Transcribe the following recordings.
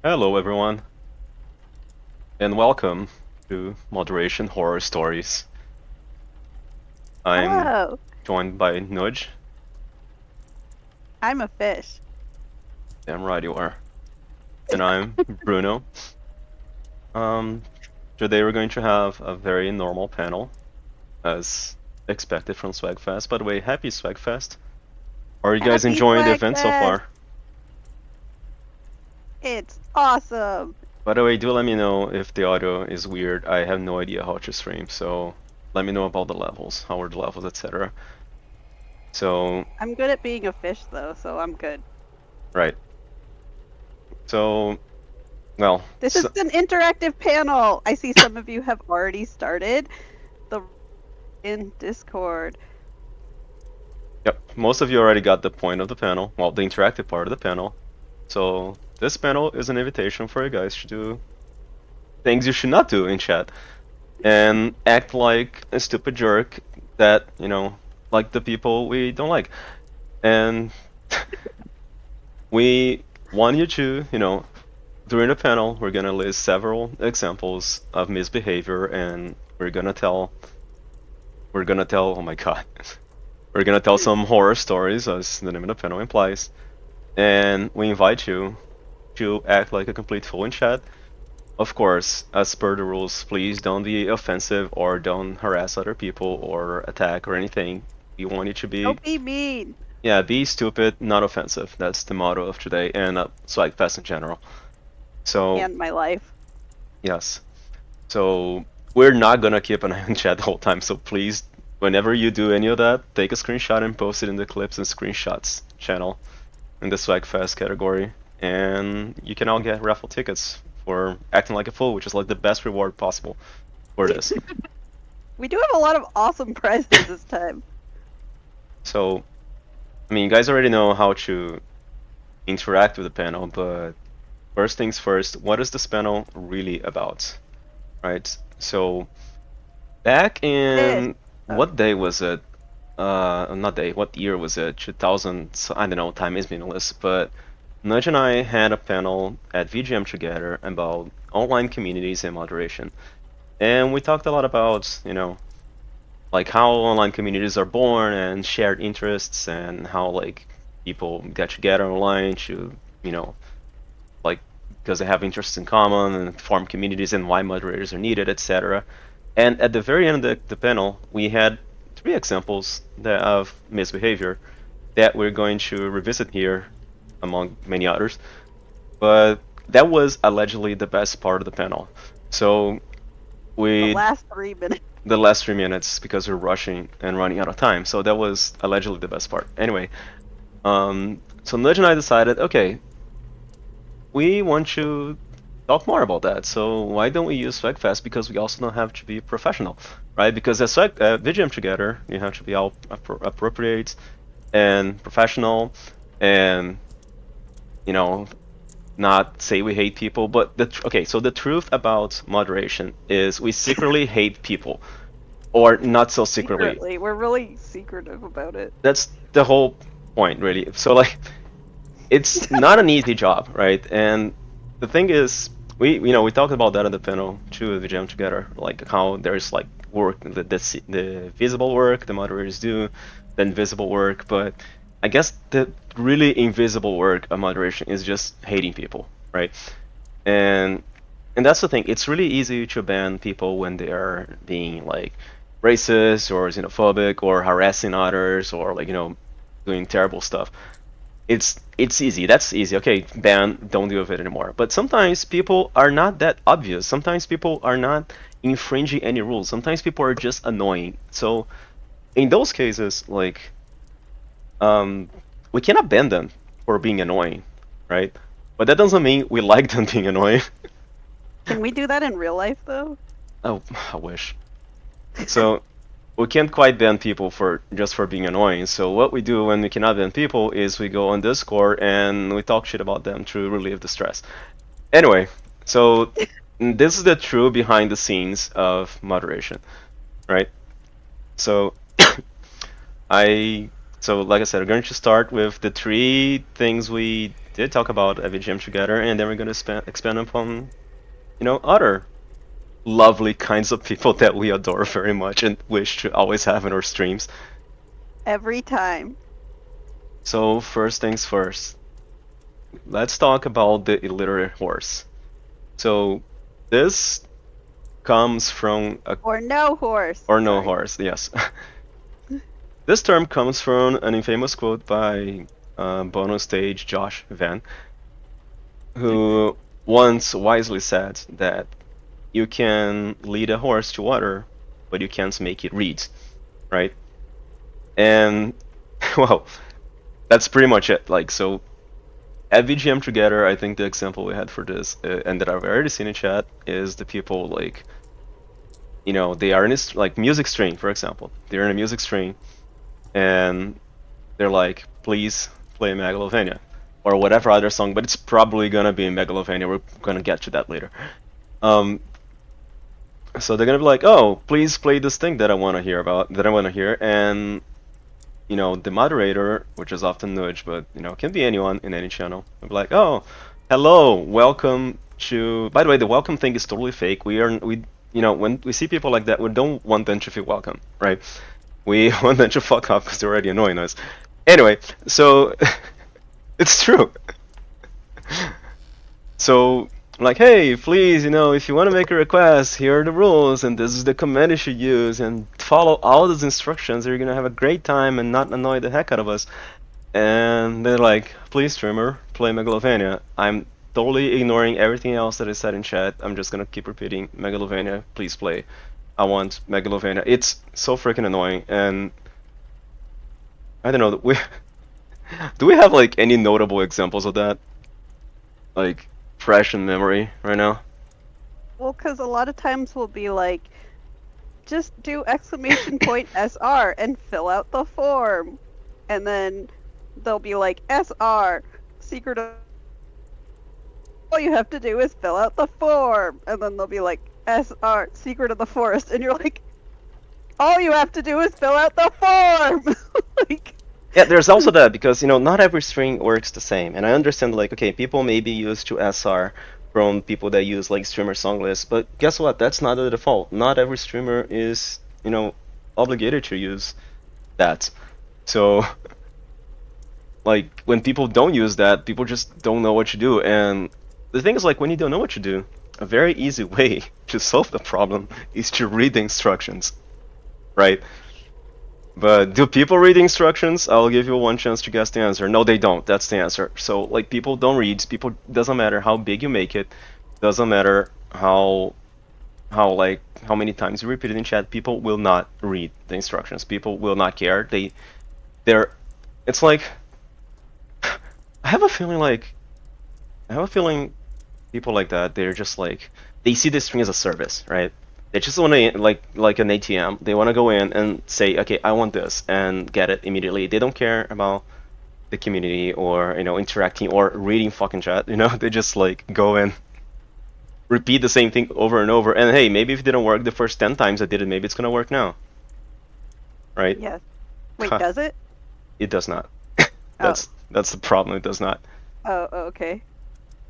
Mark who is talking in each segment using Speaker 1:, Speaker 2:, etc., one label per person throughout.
Speaker 1: Hello, everyone, and welcome to Moderation Horror Stories. I'm
Speaker 2: Hello,
Speaker 1: joined by Nujj.
Speaker 2: I'm a fish.
Speaker 1: Damn right you are. And I'm Bruno. Um, Today we're going to have a very normal panel, as expected from SWAGFest. By the way, happy SWAGFest. Are you guys
Speaker 2: Happy
Speaker 1: enjoying the
Speaker 2: Swag
Speaker 1: event so
Speaker 2: Fest!
Speaker 1: far?
Speaker 2: It's awesome.
Speaker 1: By the way, do let me know if the audio is weird. I have no idea how to stream, so let me know about the levels, how are the levels, etc. So,
Speaker 2: I'm good at being a fish though, so I'm good.
Speaker 1: right. So, well,
Speaker 2: This is an interactive panel. I see some of you have already started the in Discord.
Speaker 1: yep, most of you already got the point of the panel, well, the interactive part of the panel. So this panel is an invitation for you guys to do things you should not do in chat and act like a stupid jerk that, like the people we don't like. And we want you to, during the panel, we're gonna list several examples of misbehavior and we're gonna tell, oh my god, we're gonna tell some horror stories, as the name of the panel implies. And we invite you to act like a complete fool in chat. Of course, as per the rules, please don't be offensive or don't harass other people or attack or anything. We want you to be,
Speaker 2: Don't be mean.
Speaker 1: yeah, be stupid, not offensive. That's the motto of today and Swagfest in general. So,
Speaker 2: And my life.
Speaker 1: yes. So, we're not gonna keep an eye on chat the whole time, so please, whenever you do any of that, take a screenshot and post it in the clips and screenshots channel in the Swagfest category, and you can all get raffle tickets for acting like a fool, which is like the best reward possible for this.
Speaker 2: We do have a lot of awesome prizes this time.
Speaker 1: So, I mean, you guys already know how to interact with the panel, but first things first, what is this panel really about, right? So, back
Speaker 2: Fish.
Speaker 1: in
Speaker 2: Oh,
Speaker 1: what day was it? Not day, what year was it? 2000, I don't know, time is meaningless, but Nudge and I had a panel at VGM together about online communities and moderation. And we talked a lot about, like how online communities are born and shared interests and how like people get together online to, you know, like because they have interests in common and form communities and why moderators are needed, etc. And at the very end of the panel, we had three examples of misbehavior that we're going to revisit here, among many others. But that was allegedly the best part of the panel. So
Speaker 2: the
Speaker 1: we
Speaker 2: last 3 minutes.
Speaker 1: the last 3 minutes because we're rushing and running out of time. So that was allegedly the best part. Anyway, so Nudge and I decided, okay, we want to talk more about that. So why don't we use SwagFest? Because we also don't have to be professional, right? Because at VGM together, you have to be all appropriate and professional, and you know, not say we hate people. But okay, so the truth about moderation is we secretly hate people, or not so secretly.
Speaker 2: Secretly. We're really secretive about it.
Speaker 1: That's the whole point, really. So like, it's not an easy job, right? And the thing is, we talked about that at the panel too, the jam together, like how there's like work, the visible work the moderators do, the invisible work, but I guess the really invisible work of moderation is just hating people, right? And and that's the thing. It's really easy to ban people when they are being like racist or xenophobic or harassing others or like doing terrible stuff. It's easy. That's easy. Okay, ban, don't deal with it anymore. But sometimes people are not that obvious. Sometimes people are not infringing any rules. Sometimes people are just annoying. So in those cases, like um, we cannot ban them for being annoying, right? But that doesn't mean we like them being annoying.
Speaker 2: Can we do that in real life though?
Speaker 1: Oh, I wish. So we can't quite ban people for just for being annoying. So what we do when we cannot ban people is we go on Discord and we talk shit about them to relieve the stress. Anyway, so this is the true behind the scenes of moderation, right? So I So, like I said, we're going to start with the three things we did talk about at VGM together, and then we're going to expand upon, other lovely kinds of people that we adore very much and wish to always have in our streams.
Speaker 2: Every time.
Speaker 1: So, first things first, let's talk about the illiterate horse. So, this comes from a.
Speaker 2: Or no horse.
Speaker 1: Or no
Speaker 2: Sorry.
Speaker 1: horse, yes. This term comes from an infamous quote by Bono stage Josh Van, who once wisely said that you can lead a horse to water, but you can't make it read, right? And well, that's pretty much it. Like, so at VGM together, I think the example we had for this, and that I've already seen in chat, is the people like, they are in this like music string, for example. They're in a music string, and they're like, please play Megalovania or whatever other song, but it's probably gonna be Megalovania. We're gonna get to that later. So they're gonna be like, oh, please play this thing that I want to hear about, that I want to hear, and the moderator, which is often Nujj, but can be anyone in any channel, will be like, oh, hello, welcome to. By the way, the welcome thing is totally fake. When we see people like that, we don't want them to feel welcome, right? We want them to fuck off because they're already annoying us. Anyway, so it's true. So, like, hey, please, if you want to make a request, here are the rules, and this is the command you should use, and follow all these instructions, or you're gonna have a great time and not annoy the heck out of us. And they're like, please, streamer, play Megalovania. I'm totally ignoring everything else that is said in chat. I'm just gonna keep repeating Megalovania. Please play. I want Megalovania. It's so freaking annoying, and I don't know. Do we have like any notable examples of that, like fresh in memory right now?
Speaker 2: Well, because a lot of times we'll be like, just do exclamation point SR and fill out the form. And then they'll be like, SR, secret of. All you have to do is fill out the form. And then they'll be like, SR, secret of the forest. And you're like, all you have to do is fill out the form. Like.
Speaker 1: Yeah, there's also that, because not every string works the same, and I understand, like, okay, people may be used to SR from people that use like streamer song lists, but guess what? That's not the default. Not every streamer is obligated to use that. So like, when people don't use that, people just don't know what to do. And the thing is, like, when you don't know what to do, a very easy way to solve the problem is to read the instructions, right? But do people read instructions? I'll give you one chance to guess the answer. No, they don't. That's the answer. So, like, people don't read. People, doesn't matter how big you make it. Doesn't matter how many times you repeat it in chat. People will not read the instructions. People will not care. It's like, I have a feeling people like that, they're just like, they see this string as a service, right? They just want to, like an ATM, they want to go in and say, okay, I want this, and get it immediately. They don't care about the community or, interacting or reading fucking chat, They just, like, go in, repeat the same thing over and over, and hey, maybe if it didn't work the first 10 times I did it, maybe it's gonna work now. Right?
Speaker 2: Yes. Wait, does it?
Speaker 1: It does not. That's the problem, it does not.
Speaker 2: Oh, okay.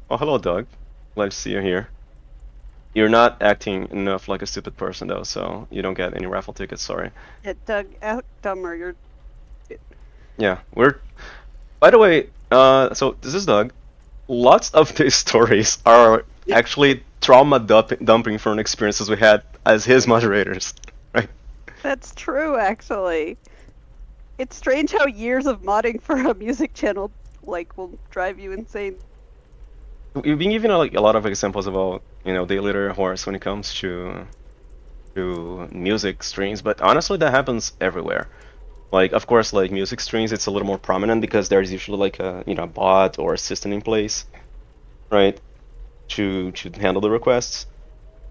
Speaker 1: Oh, hello, Doug. Glad to see you here. You're not acting enough like a stupid person, though, so you don't get any raffle tickets, sorry.
Speaker 2: Yeah, Doug, act dumber, you're...
Speaker 1: Yeah, by the way, so this is Doug. Lots of these stories are actually trauma dumping from experiences we had as his moderators, right?
Speaker 2: That's true, actually. It's strange how years of modding for a music channel, like, will drive you insane.
Speaker 1: We've been given like a lot of examples about the illiterate horse when it comes to music streams, but honestly that happens everywhere. Like, of course, like music streams, it's a little more prominent because there's usually like a bot or assistant in place, right, to handle the requests.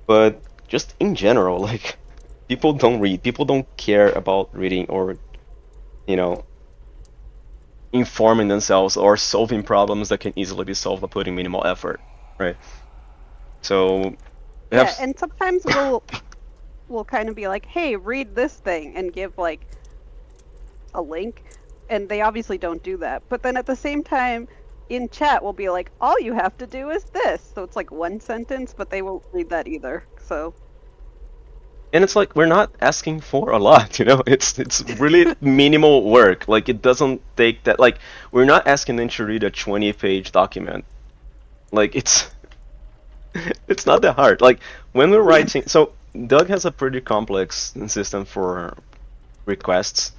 Speaker 1: But just in general, like, people don't read, people don't care about reading or informing themselves or solving problems that can easily be solved by putting minimal effort, right? So
Speaker 2: yeah, and sometimes we'll kind of be like, hey, read this thing, and give like a link, and they obviously don't do that. But then at the same time, in chat, we'll be like, all you have to do is this. So it's like one sentence, but they won't read that either. So
Speaker 1: And it's like we're not asking for a lot, you know. It's really minimal work. Like it doesn't take that. Like we're not asking them to read a 20-page document. Like it's not that hard. Like when we're writing, so Doug has a pretty complex system for requests,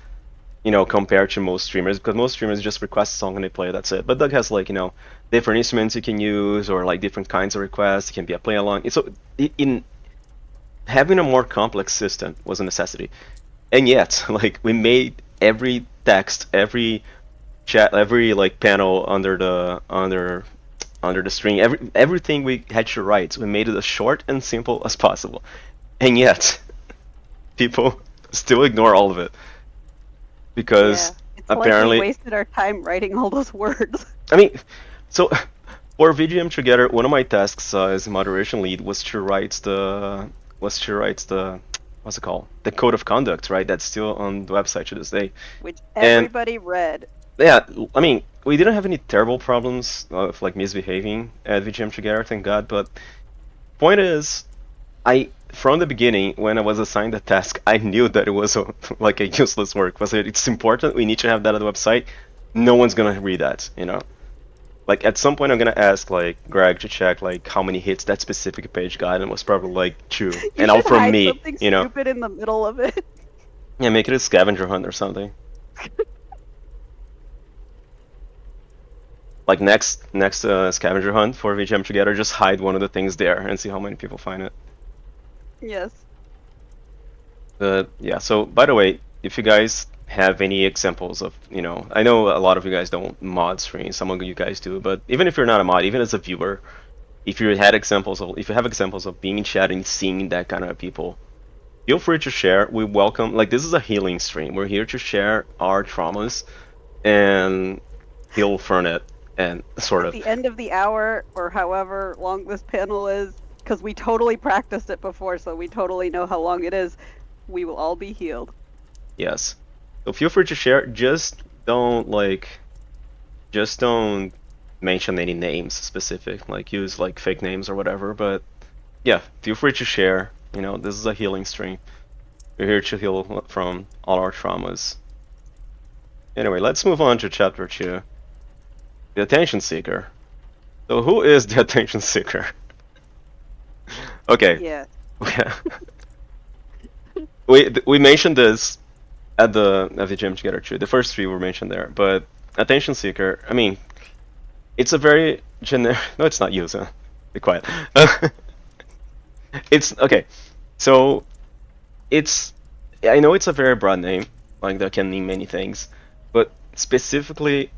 Speaker 1: you know, compared to most streamers, because most streamers just request a song and they play, that's it. But Doug has like, you know, different instruments you can use or like different kinds of requests. It can be a play along. So in having a more complex system was a necessity. And yet, like we made every text, every chat, every like panel under the string, everything we had to write, we made it as short and simple as possible. And yet, people still ignore all of it because
Speaker 2: yeah, it's
Speaker 1: apparently
Speaker 2: like we wasted our time writing all those words.
Speaker 1: I mean, so for VGM Together, one of my tasks as moderation lead was to write the what's it called? The code of conduct, right? That's still on the website to this day.
Speaker 2: Which
Speaker 1: And
Speaker 2: everybody read.
Speaker 1: yeah, I mean, we didn't have any terrible problems of like misbehaving at VGM Together, thank God. But point is, from the beginning when I was assigned the task, I knew that it was like a useless work. Was it's important? We need to have that on the website. No one's gonna read that, you know. Like at some point, I'm gonna ask like Greg to check like how many hits that specific page got, and it was probably like 2,
Speaker 2: You
Speaker 1: and all
Speaker 2: should
Speaker 1: from
Speaker 2: hide
Speaker 1: me,
Speaker 2: something
Speaker 1: you know.
Speaker 2: stupid in the middle of it.
Speaker 1: Yeah, make it a scavenger hunt or something. Like next scavenger hunt for VGM Together, just hide one of the things there and see how many people find it.
Speaker 2: Yes.
Speaker 1: Yeah, so by the way, if you guys have any examples of, you know, I know a lot of you guys don't mod streams, some of you guys do, but even if you're not a mod, even as a viewer, if you have examples of being in chat and seeing that kind of people, feel free to share. We welcome, like this is a healing stream. We're here to share our traumas and heal from it and sort
Speaker 2: At
Speaker 1: of.
Speaker 2: the end of the hour, or however long this panel is, because we totally practiced it before, so we totally know how long it is, we will all be healed.
Speaker 1: Yes. So feel free to share. Just don't mention any names specific, like use like fake names or whatever. But yeah, feel free to share. You know, this is a healing stream. We're here to heal from all our traumas. Anyway, let's move on to chapter 2. The attention seeker. So who is the attention seeker? Okay.
Speaker 2: Yeah.
Speaker 1: we mentioned this at the gym together too. The first 3 were mentioned there, but attention seeker. I mean, it's a very generic. No, it's not user. Be quiet. It's okay. So it's. I know it's a very broad name, like that can mean many things, but specifically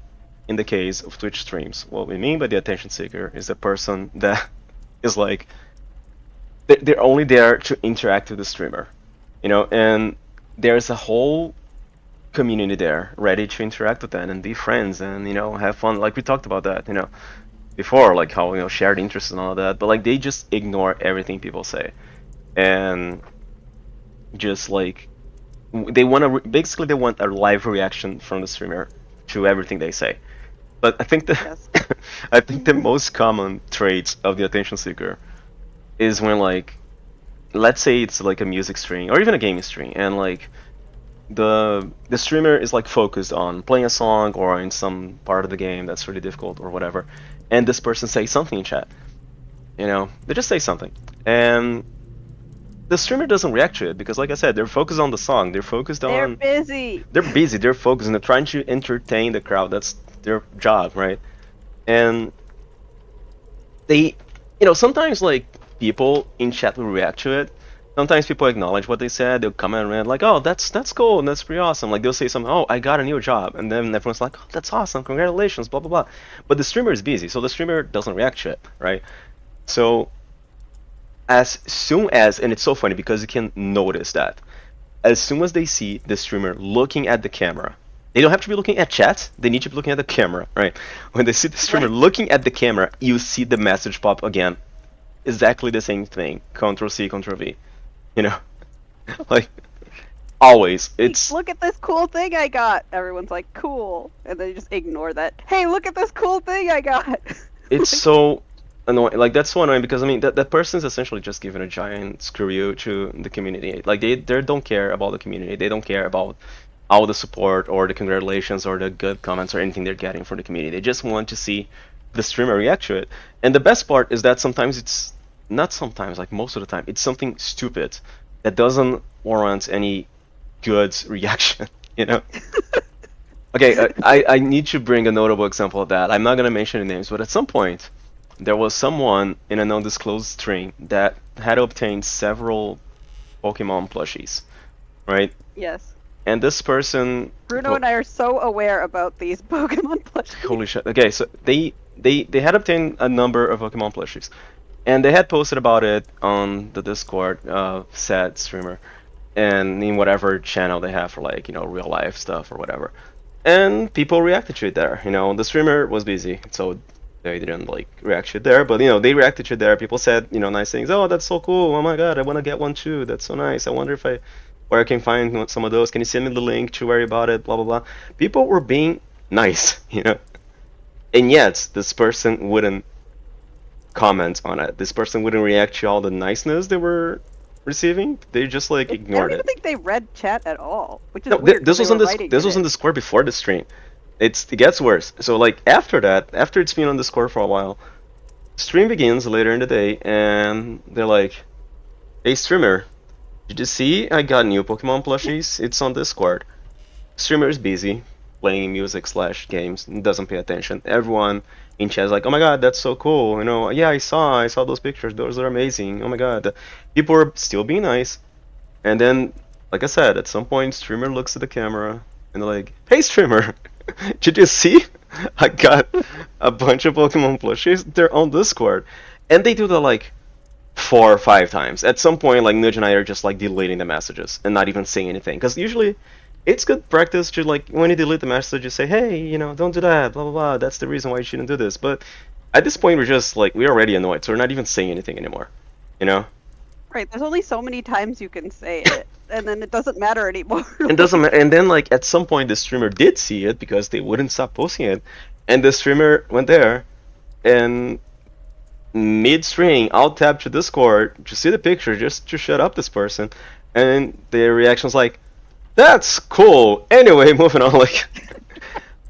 Speaker 1: in the case of Twitch streams, what we mean by the attention seeker is a person that is like they're only there to interact with the streamer, you know, and there's a whole community there ready to interact with them and be friends and, you know, have fun. Like we talked about that, you know, before, like how, you know, shared interests and all that, but like they just ignore everything people say and just like they want to basically they want a live reaction from the streamer to everything they say. But I think
Speaker 2: Yes.
Speaker 1: I think the most common trait of the attention seeker is when, like, let's say it's like a music stream or even a gaming stream, and like the streamer is like focused on playing a song or in some part of the game that's really difficult or whatever, and this person says something in chat. You know, they just say something, and the streamer doesn't react to it because, like I said, they're focused on the song. They're focused on.
Speaker 2: They're busy.
Speaker 1: They're busy. They're focused, and they're trying to entertain the crowd. That's their job, right? And they, you know, sometimes like people in chat will react to it. Sometimes people acknowledge what they said. They'll comment and like, "Oh, that's cool, and that's pretty awesome." Like they'll say something, "Oh, I got a new job," and then everyone's like, "Oh, that's awesome, congratulations," blah blah blah. But the streamer is busy, so the streamer doesn't react to it, right? So as soon as, and it's so funny because you can notice that as soon as they see the streamer looking at the camera, they don't have to be looking at chat, they need to be looking at the camera, right? When they see the streamer looking at the camera, you see the message pop again. Exactly the same thing. Ctrl C, Ctrl V. You know? Like, Always.
Speaker 2: Hey,
Speaker 1: It's
Speaker 2: look at this cool thing I got. Everyone's like, cool. And then you just ignore that. Hey, look at this cool thing I got.
Speaker 1: it's
Speaker 2: Like,
Speaker 1: so annoying. Like that's so annoying because I mean that person's essentially just giving a giant screw you to the community. Like they don't care about the community. They don't care about all the support or the congratulations or the good comments or anything they're getting from the community. They just want to see the streamer react to it. And the best part is that sometimes it's not sometimes, like most of the time, it's something stupid that doesn't warrant any good reaction, you know? Okay, I need to bring a notable example of that. I'm not gonna mention any names, but at some point, there was someone in an undisclosed stream that had obtained several Pokemon plushies, right?
Speaker 2: yes.
Speaker 1: And this person,
Speaker 2: Bruno and I are so aware about these Pokemon plushies.
Speaker 1: holy shit. Okay, so they had obtained a number of Pokemon plushies, and they had posted about it on the Discord, said streamer, and in whatever channel they have for like real life stuff or whatever. And people reacted to it there. The streamer was busy, so they didn't like react to it there. But they reacted to it there. People said nice things. Oh, that's so cool. Oh my god, I want to get one too. That's so nice. I wonder if where I can find some of those. Can you send me the link to where you bought it? Blah blah blah. People were being nice, and yet this person wouldn't comment on it. This person wouldn't react to all the niceness they were receiving. They just like
Speaker 2: I
Speaker 1: ignored
Speaker 2: don't even
Speaker 1: it.
Speaker 2: think they read chat at all, which is
Speaker 1: No,
Speaker 2: weird.
Speaker 1: this
Speaker 2: 'Cause
Speaker 1: was
Speaker 2: they
Speaker 1: on
Speaker 2: were
Speaker 1: this.
Speaker 2: writing
Speaker 1: This
Speaker 2: in
Speaker 1: was on
Speaker 2: it.
Speaker 1: Discord before the stream. It gets worse. So like after that, after it's been on Discord for a while, stream begins later in the day, and they're like, "Hey streamer, did you see I got new Pokemon plushies? It's on Discord." Streamer is busy playing music slash games and doesn't pay attention. Everyone in chat is like, "Oh my god, that's so cool! Yeah, I saw those pictures. Those are amazing. Oh my god." People are still being nice, and then, like I said, at some point, streamer looks at the camera and they're like, "Hey, streamer, did you see? I got a bunch of Pokemon plushies. They're on Discord." And they do that like 4 or 5 times. At some point, like Nujj and I are just like deleting the messages and not even saying anything. Because usually, it's good practice to like when you delete the message, you say, "Hey, don't do that. Blah blah blah. That's the reason why you shouldn't do this." But at this point, we're just like we're already annoyed, so we're not even saying anything anymore. You know?
Speaker 2: Right. There's only so many times you can say it, and then it doesn't matter anymore.
Speaker 1: And doesn't ma- and then like at some point the streamer did see it because they wouldn't stop posting it, and the streamer went there and mid-string alt tab to Discord to see the picture just to shut up this person, and their reaction's like, "That's cool." Anyway, moving on. Like,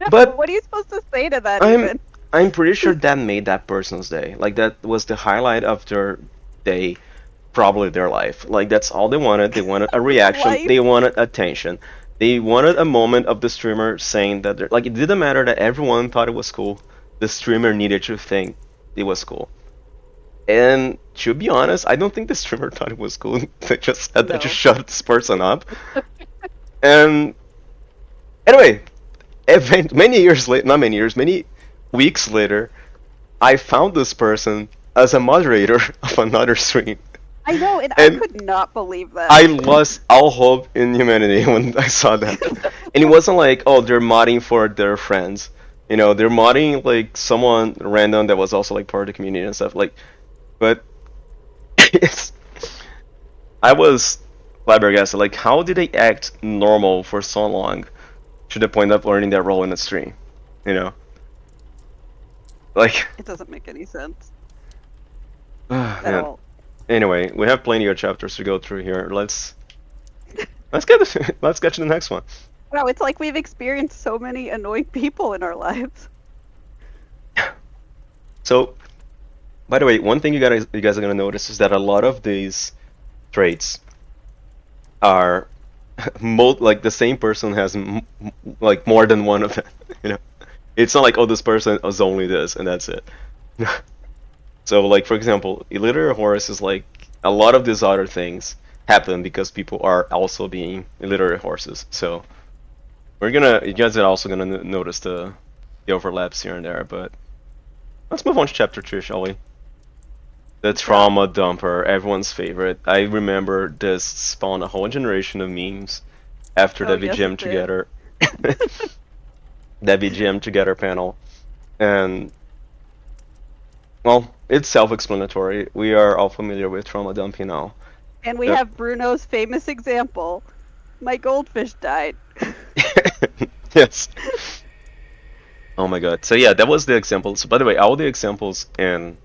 Speaker 1: but
Speaker 2: What are you supposed to say to that
Speaker 1: I'm
Speaker 2: even?
Speaker 1: I'm pretty sure that made that person's day. Like that was the highlight of their day, probably their life. Like that's all they wanted. They wanted a reaction.
Speaker 2: Life?
Speaker 1: They wanted attention. They wanted a moment of the streamer saying that like it didn't matter that everyone thought it was cool. The streamer needed to think it was cool. And to be honest, I don't think the streamer thought it was cool. They just said that
Speaker 2: No.
Speaker 1: just shut this person up. And anyway, many years later, not many years, many weeks later, I found this person as a moderator of another stream.
Speaker 2: I know, and I
Speaker 1: And
Speaker 2: could not believe that.
Speaker 1: I lost all hope in humanity when I saw that. And it wasn't like, oh, they're modding for their friends. They're modding like someone random that was also like part of the community and stuff. Like, but it's, I was flabbergasted. Like, how did they act normal for so long to the point of learning that role in the stream? You know, like,
Speaker 2: It doesn't make any sense at
Speaker 1: man.
Speaker 2: all.
Speaker 1: Anyway, we have plenty of chapters to go through here. Let's get let's get to the next one.
Speaker 2: Wow, it's like we've experienced so many annoying people in our lives.
Speaker 1: So, by the way, one thing you guys are gonna notice is that a lot of these traits are like the same person has like more than one of them. You know, it's not like, oh, this person is only this and that's it. So, like for example, illiterate horse is like a lot of these other things happen because people are also being illiterate horses. So you guys are also gonna notice the overlaps here and there. But let's move on to chapter 2, shall we? The trauma dumper, everyone's favorite. I remember this spawned a whole generation of memes after
Speaker 2: Oh,
Speaker 1: that we
Speaker 2: yes,
Speaker 1: jammed
Speaker 2: it did.
Speaker 1: together. That we jammed together panel. And well, it's self-explanatory. We are all familiar with trauma dumping now.
Speaker 2: And we
Speaker 1: Yep.
Speaker 2: have Bruno's famous example My goldfish died.
Speaker 1: Yes. Oh my god. So yeah, that was the examples. By the way, all the examples in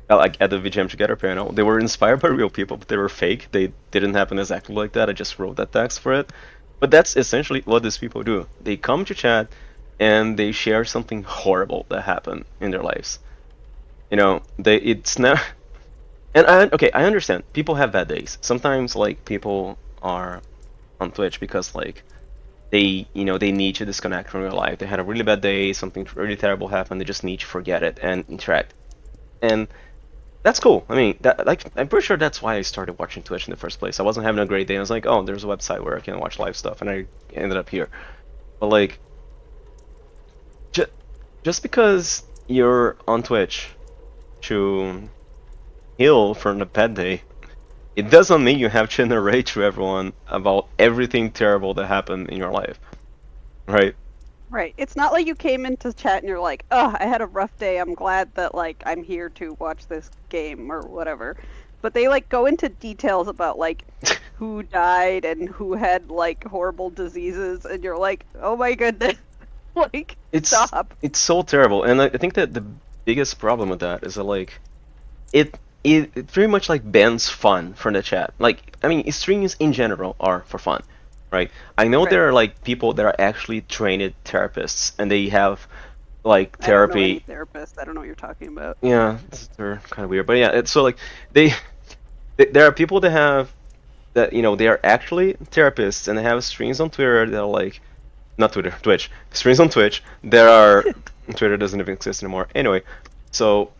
Speaker 1: like at the VGM Together panel, they were inspired by real people, but they were fake. They didn't happen exactly like that. I just wrote that text for it. But that's essentially what these people do. They come to chat and they share something horrible that happened in their lives. They it's not. And I understand. People have bad days. Sometimes like people are on Twitch because like they need to disconnect from real life. They had a really bad day, something really terrible happened. They just need to forget it and interact. And that's cool. I mean, that like I'm pretty sure that's why I started watching Twitch in the first place. I wasn't having a great day. I was like, oh, there's a website where I can watch live stuff, and I ended up here. But like, ju just because you're on Twitch to heal from a bad day, it doesn't mean you have to narrate to everyone about everything terrible that happened in your life, right?
Speaker 2: Right. It's not like you came into chat and you're like, "Oh, I had a rough day. I'm glad that like I'm here to watch this game or whatever." But they like go into details about like who died and who had like horrible diseases, and you're like, "Oh my goodness." Like,
Speaker 1: It's
Speaker 2: stop.
Speaker 1: it's so terrible, and I think that the biggest problem with that is that like it very much like bans fun from the chat. Like, I mean, streams in general are for fun, right? I know
Speaker 2: Right.
Speaker 1: there are like people that are actually trained therapists and they have like
Speaker 2: I don't know any
Speaker 1: therapy.
Speaker 2: therapist. I don't know what you're talking about.
Speaker 1: Yeah, they're kind of weird, but yeah, it's so like they, there are people that have that they are actually therapists and they have streams on Twitter that are like not Twitter, Twitch. Streams on Twitch. There are Twitter doesn't even exist anymore. Anyway, so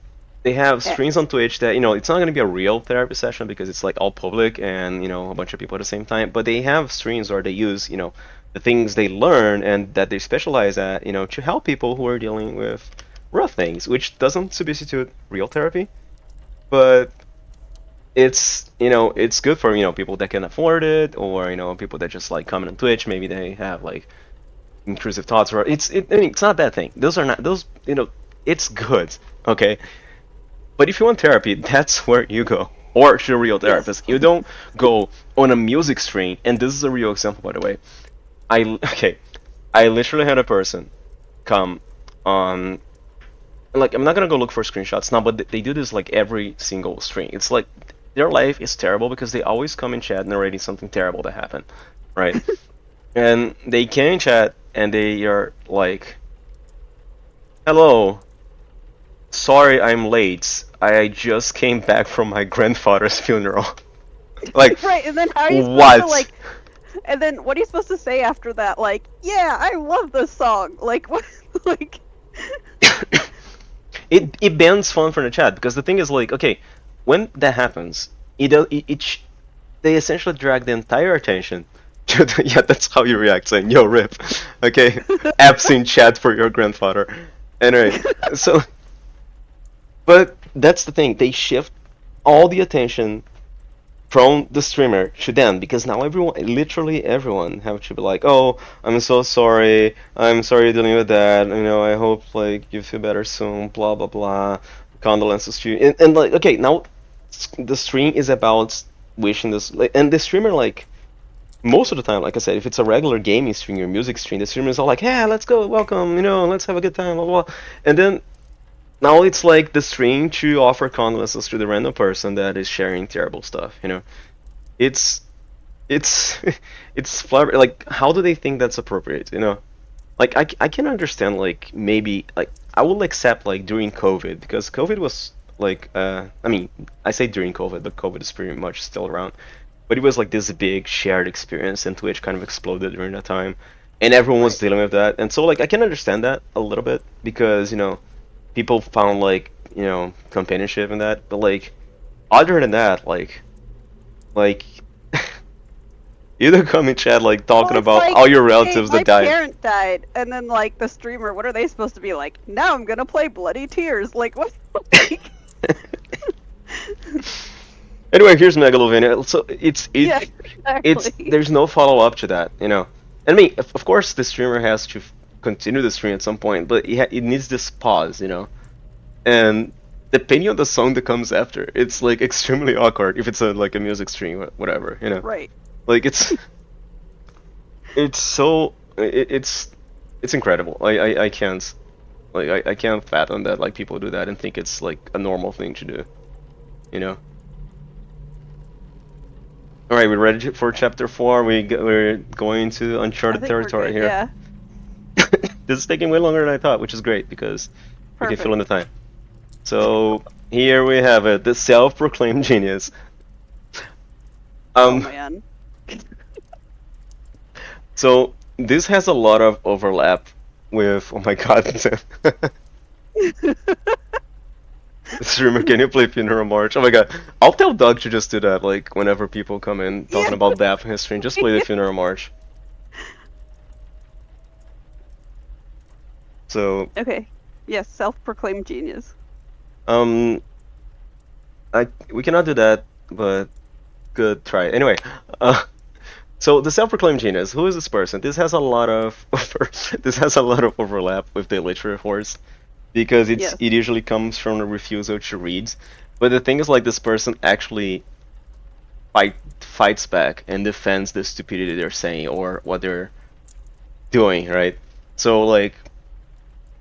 Speaker 1: they have streams
Speaker 2: X.
Speaker 1: on Twitch that it's not going to be a real therapy session because it's like all public and a bunch of people at the same time. But they have streams where they use the things they learn and that they specialize at to help people who are dealing with rough things, which doesn't substitute real therapy, but it's good for people that can afford it or people that just like comment on Twitch. Maybe they have like intrusive thoughts or I mean, it's not a bad thing. Those are not those it's good, okay? But if you want therapy, that's where you go. Or to a real
Speaker 2: Yes.
Speaker 1: therapist. You don't go on a music stream, and this is a real example, by the way. Okay, I literally had a person come on, like, I'm not gonna go look for screenshots now, but they do this like every single stream. It's like their life is terrible because they always come in chat narrating something terrible that happened, right? And they came in chat and they are like, "Hello, sorry I'm late. I just came back from my grandfather's funeral." Like,
Speaker 2: Right. And then how are you supposed to
Speaker 1: what?
Speaker 2: like? And then what are you supposed to say after that? Like, yeah, I love this song. Like, what? Like,
Speaker 1: It bans fun from the chat because the thing is like, okay, when that happens, they essentially drag the entire attention to yeah, that's how you react, saying yo rip, okay, apps in chat for your grandfather. Anyway, so but that's the thing, they shift all the attention from the streamer to them because now everyone, literally everyone, have to be like, oh, I'm so sorry, I'm sorry you're dealing with that, I hope like you feel better soon, blah blah blah, condolences to you, and like, okay, now the stream is about wishing this, like, and the streamer, like, most of the time, like I said, if it's a regular gaming stream or music stream, the streamer is all like, yeah, let's go, welcome, let's have a good time, blah blah, and then now it's like the stream to offer condolences to the random person that is sharing terrible stuff. It's it's like, how do they think that's appropriate? Like, I can understand, like, maybe like I will accept like during COVID because COVID was like, I mean, I say during COVID, but COVID is pretty much still around. But it was like this big shared experience, and Twitch kind of exploded during that time, and everyone was
Speaker 2: right.
Speaker 1: dealing with that. And so like I can understand that a little bit because people found like companionship in that. But like, other than that, like you don't come in chat like
Speaker 2: Well,
Speaker 1: talking
Speaker 2: it's
Speaker 1: about
Speaker 2: like,
Speaker 1: all your
Speaker 2: hey,
Speaker 1: relatives that
Speaker 2: my
Speaker 1: died.
Speaker 2: parent died, and then like the streamer, what are they supposed to be like? Now I'm gonna play Bloody Tears. Like, what? Like,
Speaker 1: Anyway, here's Megalovania. So
Speaker 2: yeah,
Speaker 1: it's
Speaker 2: exactly.
Speaker 1: there's no follow up to that. I mean, of course, the streamer has to continue the stream at some point, but it needs this pause. And depending on the song that comes after, it's like extremely awkward if it's like a music stream, whatever.
Speaker 2: Right.
Speaker 1: Like it's it's so it's incredible. I can't I can't fathom that like people do that and think it's like a normal thing to do, you know. All right, we're ready for chapter 4. We're going to
Speaker 2: I
Speaker 1: uncharted
Speaker 2: think we're
Speaker 1: territory
Speaker 2: good.
Speaker 1: here.
Speaker 2: Yeah.
Speaker 1: This is taking way longer than I thought, which is great because we can fill in
Speaker 2: Perfect.
Speaker 1: the time. So here we have it, the self-proclaimed genius.
Speaker 2: Oh
Speaker 1: Um,
Speaker 2: man.
Speaker 1: so this has a lot of overlap with, oh my god, streamer, can you play Funeral March? Oh my god, I'll tell Doug to just do that, like whenever people come in
Speaker 2: Yeah.
Speaker 1: talking about death in his stream, just play the Funeral March. So,
Speaker 2: Okay. Yes, self-proclaimed genius.
Speaker 1: um, we cannot do that, but good try. Anyway, uh, so the self-proclaimed genius, who is this person? This has a lot of this has a lot of overlap with the literary horse because
Speaker 2: Yes.
Speaker 1: it usually comes from a refusal to read. But the thing is, like this person actually fights back and defends the stupidity they're saying or what they're doing, right? So like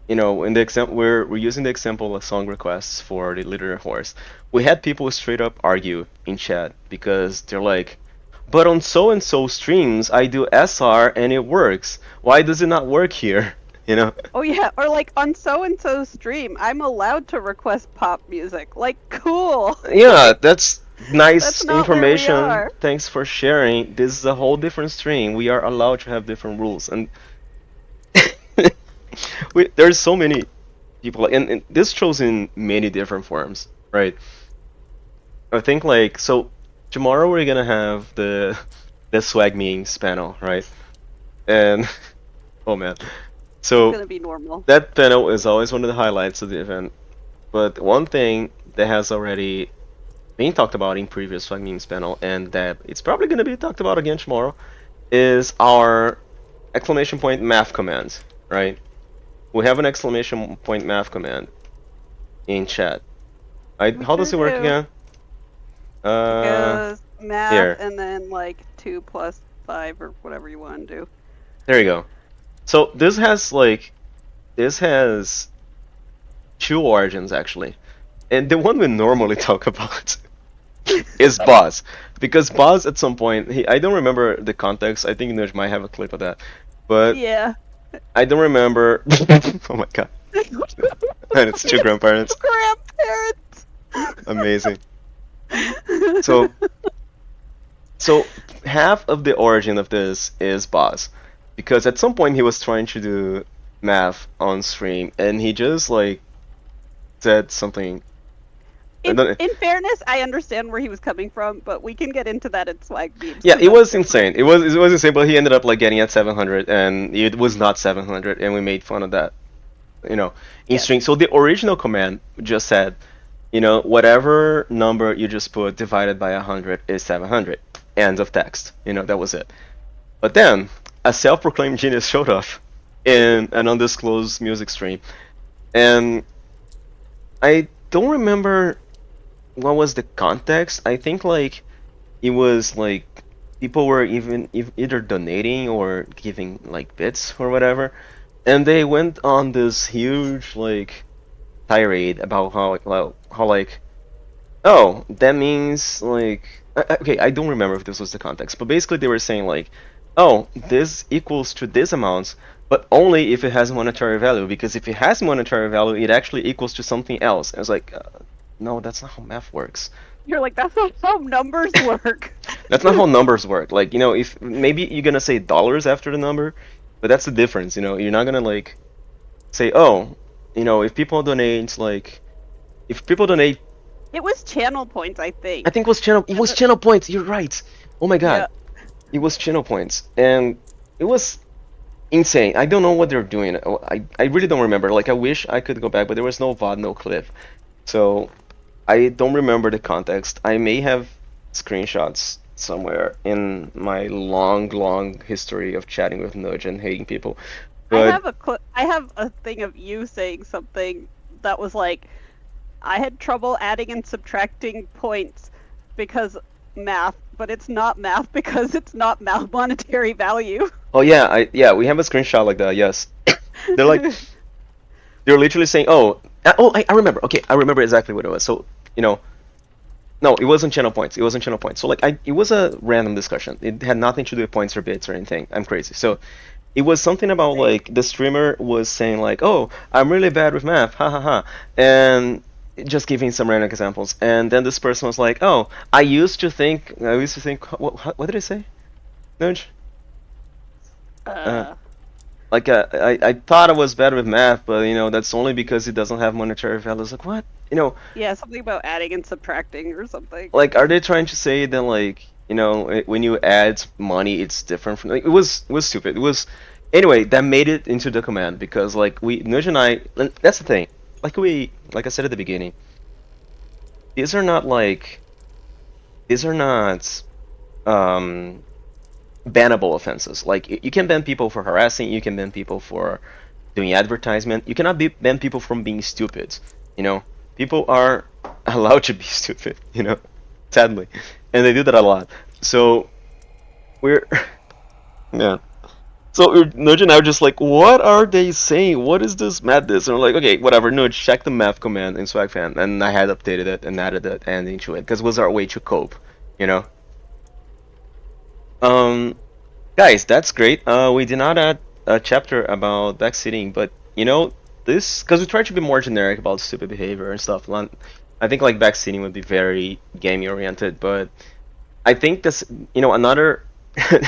Speaker 1: in the example we're using the example of song requests for the literary horse. We had people straight up argue in chat because they're like, but on so and so streams I do SR and it works. Why does it not work here? You know?
Speaker 2: Oh yeah, or like on so and so stream, I'm allowed to request pop music. Like cool.
Speaker 1: Yeah, that's
Speaker 2: That's
Speaker 1: nice
Speaker 2: not where we
Speaker 1: information.
Speaker 2: are.
Speaker 1: Thanks for sharing. This is a whole different stream. We are allowed to have different rules, and there's so many people, and this shows in many different forms, right? I think like so tomorrow we're gonna have the swag memes panel, right? And oh man,
Speaker 2: It's
Speaker 1: so
Speaker 2: gonna be normal.
Speaker 1: that panel is always one of the highlights of the event. But one thing that has already been talked about in previous swag memes panel, and that it's probably gonna be talked about again tomorrow, is our exclamation point math command, right? We have an exclamation point math command in chat.
Speaker 2: We
Speaker 1: How does
Speaker 2: sure
Speaker 1: it work
Speaker 2: do.
Speaker 1: again?
Speaker 2: It
Speaker 1: Uh,
Speaker 2: goes math
Speaker 1: here.
Speaker 2: and then like 2 plus 5 or whatever you want to do.
Speaker 1: There you go. So this has two origins actually, and the one we normally talk about is Boz, because Boz at some point I don't remember the context. I think Nujj might have a clip of that, but
Speaker 2: Yeah.
Speaker 1: I don't remember. Oh my god, and it's two grandparents.
Speaker 2: Grandparents.
Speaker 1: Amazing. So So half of the origin of this is Boz, because at some point he was trying to do math on stream and he just like said something. I don't,
Speaker 2: In fairness, I understand where he was coming from, but we can get into that in swag memes.
Speaker 1: yeah,
Speaker 2: 'Cause
Speaker 1: it
Speaker 2: that's
Speaker 1: was
Speaker 2: different.
Speaker 1: insane. It was insane, but he ended up like getting at 700 and it was not 700 and we made fun of that, in
Speaker 2: Yes.
Speaker 1: string. So the original command just said, whatever number you just put divided by 100 is 700. End of text. That was it. But then, a self-proclaimed genius showed up in an undisclosed music stream, and I don't remember what was the context. I think like it was like people were either donating or giving like bits or whatever, and they went on this huge like tirade about how like, oh, that means like okay, I don't remember if this was the context, but basically they were saying like, oh, this equals to this amount, but only if it has monetary value, because if it has monetary value, it actually equals to something else. And I was like, no, that's not how math works.
Speaker 2: You're like, that's not how numbers work.
Speaker 1: That's not how numbers work. Like, if maybe you're gonna say dollars after the number, but that's the difference. You're not gonna like say, oh, if people donate like, if people donate
Speaker 2: It was channel points, I
Speaker 1: I
Speaker 2: think.
Speaker 1: think it was channel points. You're right. Oh my
Speaker 2: Yeah.
Speaker 1: god. It was channel points. And it was insane. I don't know what they're doing. I really don't remember. Like I wish I could go back, but there was no VOD, no clip. So I don't remember the context. I may have screenshots somewhere in my long, long history of chatting with Nudge and hating people. But
Speaker 2: I have a thing of you saying something that was like, I had trouble adding and subtracting points because math, but it's not math because it's not monetary value.
Speaker 1: Oh yeah, we have a screenshot like that. Yes, they're like they're literally saying, oh, I remember. Okay, I remember exactly what it was. So you know, no, it wasn't channel points. It wasn't channel points. So like, it was a random discussion. It had nothing to do with points or bits or anything. I'm crazy. So it was something about
Speaker 2: Same.
Speaker 1: like the streamer was saying like, "Oh, I'm really bad with math, ha ha ha," and just giving some random examples. And then this person was like, "Oh, I used to think, what did I say, Nudge? Uh,
Speaker 2: Uh,
Speaker 1: like I thought I was bad with math, but that's only because it doesn't have monetary values." Like what?
Speaker 2: yeah, something about adding and subtracting or something.
Speaker 1: Like, are they trying to say that like when you add money, it's different from like it was stupid. It was anyway that made it into the command because like Nujj and I, and that's the thing. Like I said at the beginning, these are not like these are not um bannable offenses. Like you can ban people for harassing, you can ban people for doing advertisement. You cannot ban people from being stupid. You know, people are allowed to be stupid. Sadly, and they do that a lot. So we're yeah. So Nudge and I are just like, what are they saying? What is this madness? And we're like, okay, whatever. Nudge, check the math command in SWAGFan, and I had updated it and added it and into it because it was our way to cope. You know. Um, Guys, that's great. We did not add a chapter about backseating, but this because we tried to be more generic about stupid behavior and stuff. I think like backseating would be very gaming oriented, but I think this, another,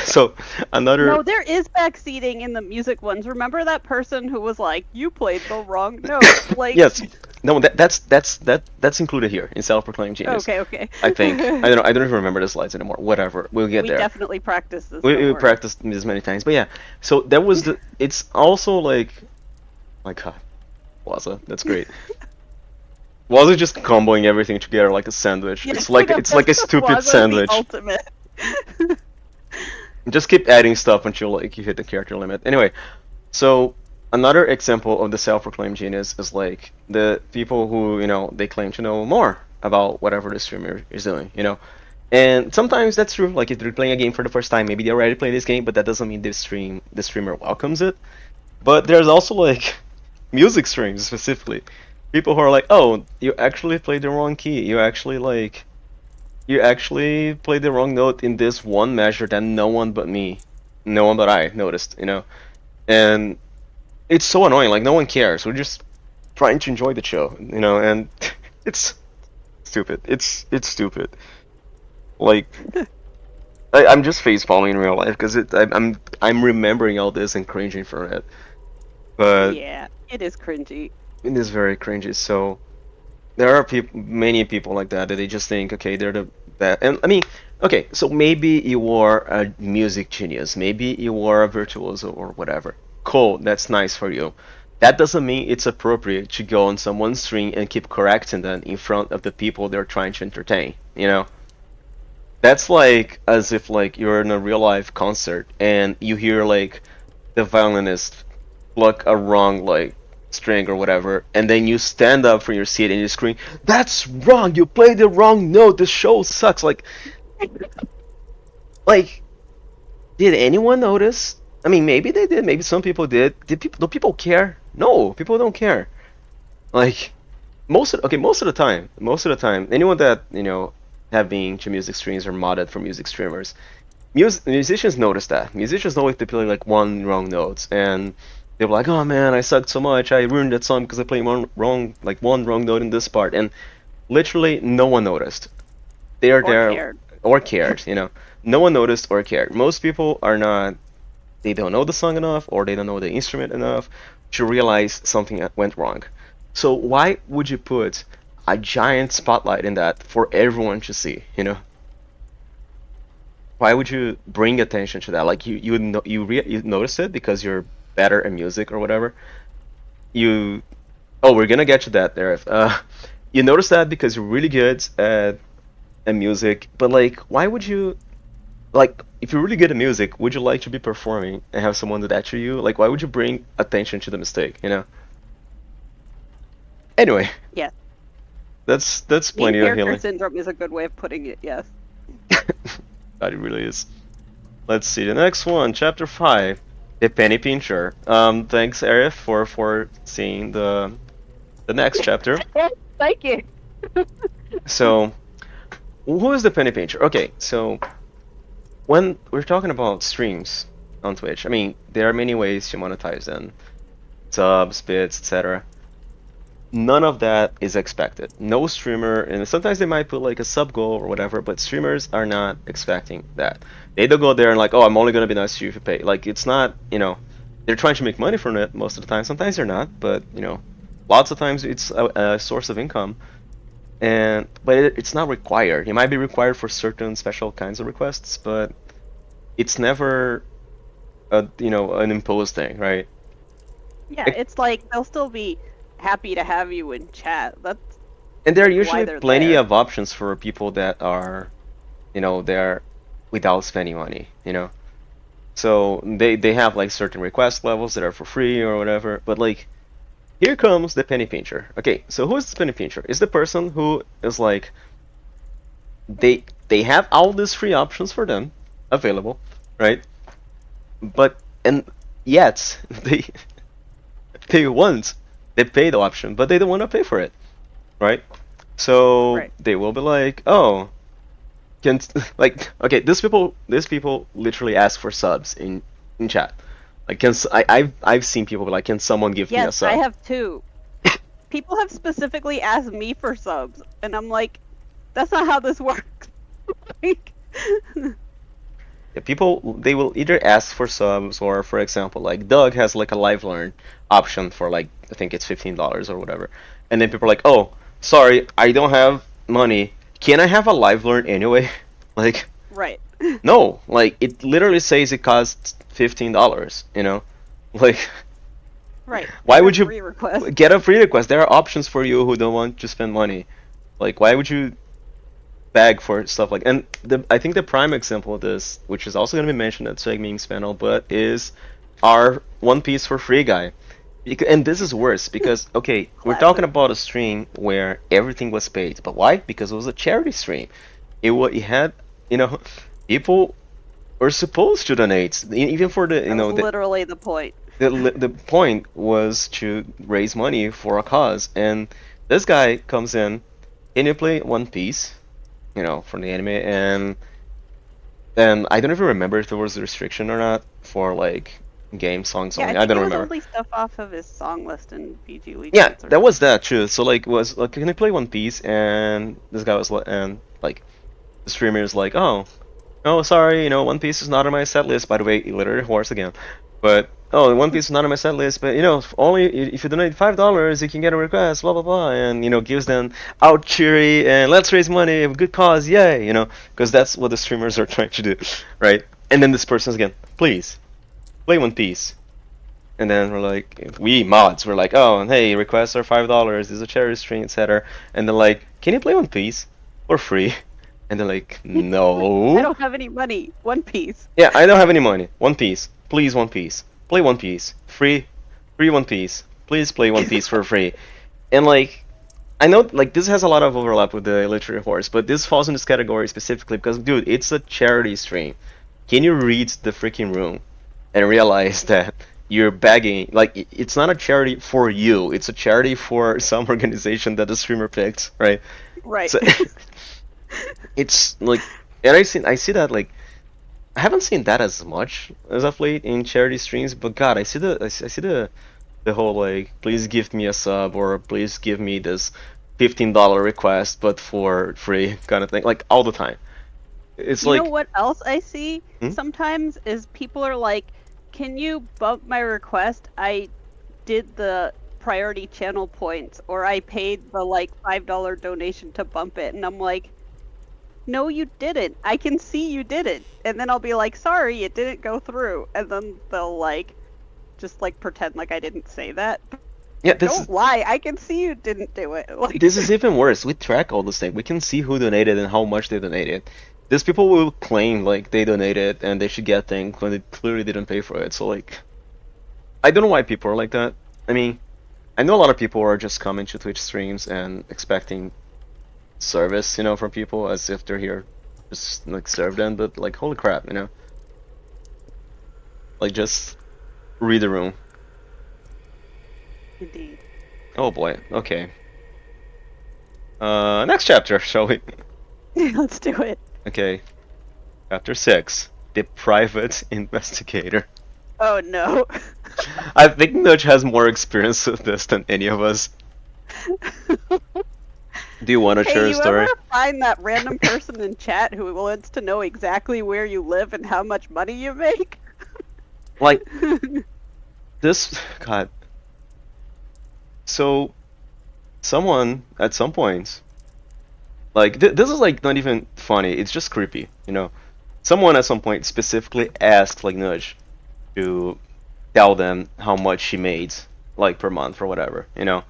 Speaker 1: so
Speaker 2: No,
Speaker 1: another,
Speaker 2: there is backseating in the music ones. Remember that person who was like, "You played the wrong note." Like,
Speaker 1: yes, no, that's included here in self-proclaimed genius.
Speaker 2: okay, okay.
Speaker 1: I think I don't know. I don't even remember the slides anymore. Whatever, we'll get
Speaker 2: We
Speaker 1: there.
Speaker 2: definitely practiced this.
Speaker 1: We,
Speaker 2: Don't
Speaker 1: we
Speaker 2: worry.
Speaker 1: practiced this many times, but yeah. So that was the. It's also like, my God, Waza, that's great. Waza just comboing everything together like a sandwich.
Speaker 2: Yeah,
Speaker 1: It's like
Speaker 2: I know,
Speaker 1: it's like a
Speaker 2: that's
Speaker 1: stupid
Speaker 2: Waza the
Speaker 1: sandwich.
Speaker 2: ultimate.
Speaker 1: Just keep adding stuff until like you hit the character limit. Anyway, so another example of the self-proclaimed genius is like the people who they claim to know more about whatever the streamer is doing. And sometimes that's true. Like if they're playing a game for the first time, maybe they already played this game, but that doesn't mean the streamer welcomes it. But there's also like music streams specifically. People who are like, "Oh, you actually played the wrong key. You actually played the wrong note in this one measure that no one but I noticed." And it's so annoying. Like no one cares. We're just trying to enjoy the show, and it's stupid. It's stupid. Like I'm just face palming in real life because I'm remembering all this and cringing from it. But
Speaker 2: Yeah, it is cringy.
Speaker 1: it is very cringy. So there are many people like that they just think, okay, they're the best. And I mean, okay, so maybe you are a music genius, maybe you are a virtuoso or whatever. Cool, that's nice for you. That doesn't mean it's appropriate to go on someone's stream and keep correcting them in front of the people they're trying to entertain. That's like as if like you're in a real life concert and you hear like the violinist pluck a wrong like string or whatever, and then you stand up from your seat and you scream, "That's wrong! You played the wrong note. The show sucks!" Like, did anyone notice? I mean, maybe they did. Maybe some people did. Do people care? No, people don't care. Like, most of the time, anyone that have been to music streams or modded for music streamers, musicians notice that. Musicians know if they play like one wrong note, and they're like, "Oh man, I sucked so much. I ruined that song because I played one wrong note in this part." And literally, no one noticed. They are
Speaker 2: Or
Speaker 1: there
Speaker 2: cared.
Speaker 1: or cared. No one noticed or cared. Most people are not. They don't know the song enough, or they don't know the instrument enough to realize something went wrong. So why would you put a giant spotlight in that for everyone to see? Why would you bring attention to that? Like you notice it because you're better at music or whatever. You we're gonna get to that there. You notice that because you're really good at music, but like why would you like if you're really good at music, would you like to be performing and have someone do that to you? Like why would you bring attention to the mistake? Anyway,
Speaker 2: Yes.
Speaker 1: that's
Speaker 2: Main
Speaker 1: plenty of
Speaker 2: character
Speaker 1: healing.
Speaker 2: syndrome is a good way of putting it. Yes.
Speaker 1: That it really is. Let's see the next one, chapter 5, the penny pincher. Thanks, Arif, for seeing the next chapter.
Speaker 2: Thank you.
Speaker 1: So, who is the penny pincher? Okay, so when we're talking about streams on Twitch, I mean, there are many ways to monetize them, subs, bits, etc. None of that is expected. No streamer, and sometimes they might put like a sub goal or whatever, but streamers are not expecting that. They don't go there and like, oh, I'm only gonna be nice to you if you pay. Like, it's not, they're trying to make money from it most of the time. Sometimes they're not, but lots of times it's a source of income. But it's not required. It might be required for certain special kinds of requests, but it's never an imposed thing, right?
Speaker 2: Yeah, it's like they'll still be happy to have you in chat. That's
Speaker 1: And there are
Speaker 2: like, why
Speaker 1: usually
Speaker 2: they're
Speaker 1: plenty
Speaker 2: there.
Speaker 1: of options for people that are, they're without spending money, So they have like certain request levels that are for free or whatever. But like, here comes the penny pincher. Okay, so who is the penny pincher? It's the person who is like, they have all these free options for them available, right? And yet they want they pay the option, but they don't want to pay for it, right? So
Speaker 2: Right.
Speaker 1: they will be like, oh, can like okay, these people literally ask for subs in chat. Like, I've seen people be like, can someone give me a
Speaker 2: Yes, I
Speaker 1: sub?
Speaker 2: have two. People have specifically asked me for subs, and I'm like, that's not how this works. Like,
Speaker 1: Yeah, people they will either ask for subs or, for example, like Doug has like a live learn option for like I think it's $15 or whatever, and then people are like, oh, sorry, I don't have money. Can I have a live learn anyway? Like,
Speaker 2: right.
Speaker 1: no, like it literally says it costs $15. Like,
Speaker 2: Right.
Speaker 1: why
Speaker 2: Get a
Speaker 1: would you
Speaker 2: free request.
Speaker 1: get a free request? There are options for you who don't want to spend money. Like, why would you beg for stuff like? And I think the prime example of this, which is also going to be mentioned at Swag Memes panel, but is our One Piece for free guy. And this is worse because, okay, we're talking
Speaker 2: Classic.
Speaker 1: about a stream where everything was paid, but why? Because it was a charity stream. It had, people were supposed to donate, even for the,
Speaker 2: That was literally the point.
Speaker 1: the point was to raise money for a cause, and this guy comes in, can you play One Piece, from the anime, and I don't even remember if there was a restriction or not for like game songs
Speaker 2: Yeah, I
Speaker 1: only. I
Speaker 2: think
Speaker 1: don't
Speaker 2: it was
Speaker 1: remember.
Speaker 2: only stuff off of his song list in PG
Speaker 1: Yeah,
Speaker 2: Weekends or
Speaker 1: that was
Speaker 2: something.
Speaker 1: that too. So like, was like, can I play One Piece? And this guy was and like the streamer is like, oh, sorry, One Piece is not on my set list. By the way, literally horse again. But oh, One Piece is not on my set list. But only if you donate $5, you can get a request. Blah blah blah, and gives them out cheery and let's raise money, good cause, yay, because that's what the streamers are trying to do, right? And then this person's again, please play One Piece. And then we're like, we mods, we're like, oh, hey, requests are $5. This is a charity stream, etc. And they're like, can you play One Piece for free? And they're like,
Speaker 2: I
Speaker 1: no.
Speaker 2: don't have any money. One Piece.
Speaker 1: Yeah, I don't have any money. One Piece, please, One Piece, play One Piece, free One Piece. Please play One Piece for free. And like, I know like this has a lot of overlap with the literary horse, but this falls in this category specifically because, dude, it's a charity stream. Can you read the freaking room and realize that you're begging? Like, it's not a charity for you. It's a charity for some organization that the streamer picked, right?
Speaker 2: Right.
Speaker 1: So it's like, and I see that like I haven't seen that as much as of late in charity streams, but God, I see the whole like, please give me a sub or please give me this $15 request but for free kind of thing, like all the time. It's
Speaker 2: You know
Speaker 1: like,
Speaker 2: what else I see
Speaker 1: hmm?
Speaker 2: sometimes is people are like, can you bump my request? I did the priority channel points, or I paid the like $5 donation to bump it. And I'm like, no, you didn't. I can see you did it. And then I'll be like, sorry, it didn't go through. And then they'll like, just like pretend like I didn't say that.
Speaker 1: Yeah, this is
Speaker 2: Don't lie. I can see you didn't do it. Like,
Speaker 1: this is even worse. We track all this thing. We can see who donated and how much they donated. These people will claim like they donated and they should get things when they clearly didn't pay for it. So like, I don't know why people are like that. I mean, I know a lot of people are just coming to Twitch streams and expecting service, from people as if they're here just like serve them, but like holy crap, you know? Like just read the room.
Speaker 2: Indeed.
Speaker 1: Oh boy. Okay. Next chapter, shall we?
Speaker 2: Let's do it.
Speaker 1: Okay. Chapter 6. The Private Investigator.
Speaker 2: Oh no.
Speaker 1: I think Nujj has more experience with this than any of us. Do you want to share
Speaker 2: Hey,
Speaker 1: a
Speaker 2: you
Speaker 1: story?
Speaker 2: ever find that random person in chat who wants to know exactly where you live and how much money you make?
Speaker 1: Like, this. God. So, someone, at some point, like, this is, like, not even funny, it's just creepy, you know? Someone at some point specifically asked, like, Nujj to tell them how much she made, like, per month or whatever, you know?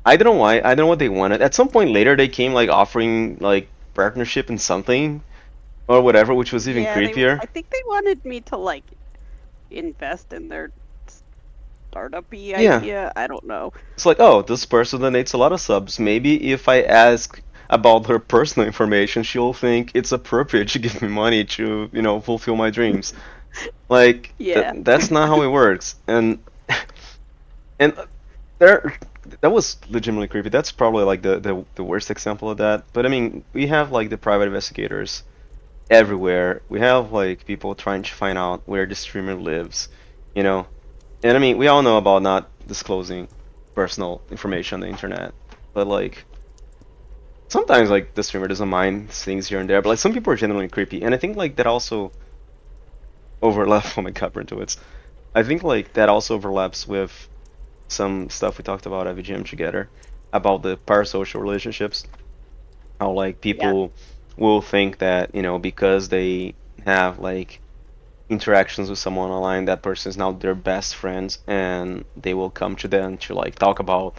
Speaker 1: I don't know why. I don't know what they wanted. At some point later, they came like offering like partnership in something or whatever, which was even
Speaker 2: Yeah,
Speaker 1: creepier.
Speaker 2: I think they wanted me to like invest in their startup-y
Speaker 1: Yeah,
Speaker 2: idea. I don't know.
Speaker 1: it's like, oh, this person donates a lot of subs. Maybe if I ask about her personal information, she'll think it's appropriate to give me money to, you know, fulfill my dreams. Like
Speaker 2: Yeah.
Speaker 1: that's not how it works. And there that was legitimately creepy. That's probably like the worst example of that. But I mean, we have like the private investigators everywhere. We have like people trying to find out where the streamer lives, you know. And I mean, we all know about not disclosing personal information on the internet, but like sometimes like the streamer doesn't mind things here and there, but like some people are genuinely creepy, and I think like that also overlaps. Oh my god, into it. I think like that also overlaps with some stuff we talked about at VGM together about the parasocial relationships. How like
Speaker 2: Yeah.
Speaker 1: people will think that, you know, because they have like interactions with someone online, that person is now their best friends, and they will come to them to like talk about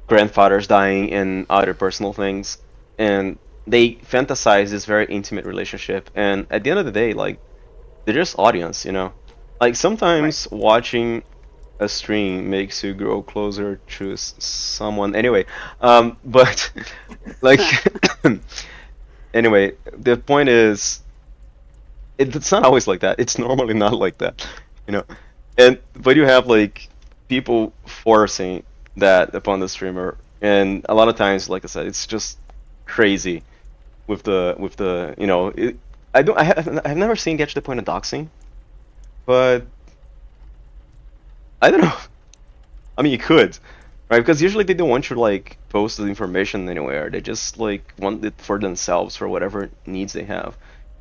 Speaker 1: grandfathers dying and other personal things, and they fantasize this very intimate relationship. And at the end of the day, like they're just audience, you know. Like
Speaker 2: Right.
Speaker 1: sometimes watching a stream makes you grow closer to someone. Anyway, but like anyway, the point is it's not always like that. It's normally not like that, you know. And but you have like people forcing that upon the streamer, and a lot of times, like I said, it's just crazy with the you know. I've never seen get to the point of doxing, but I don't know. I mean, you could, right? Because usually they don't want you to like post the information anywhere. They just like want it for themselves for whatever needs they have.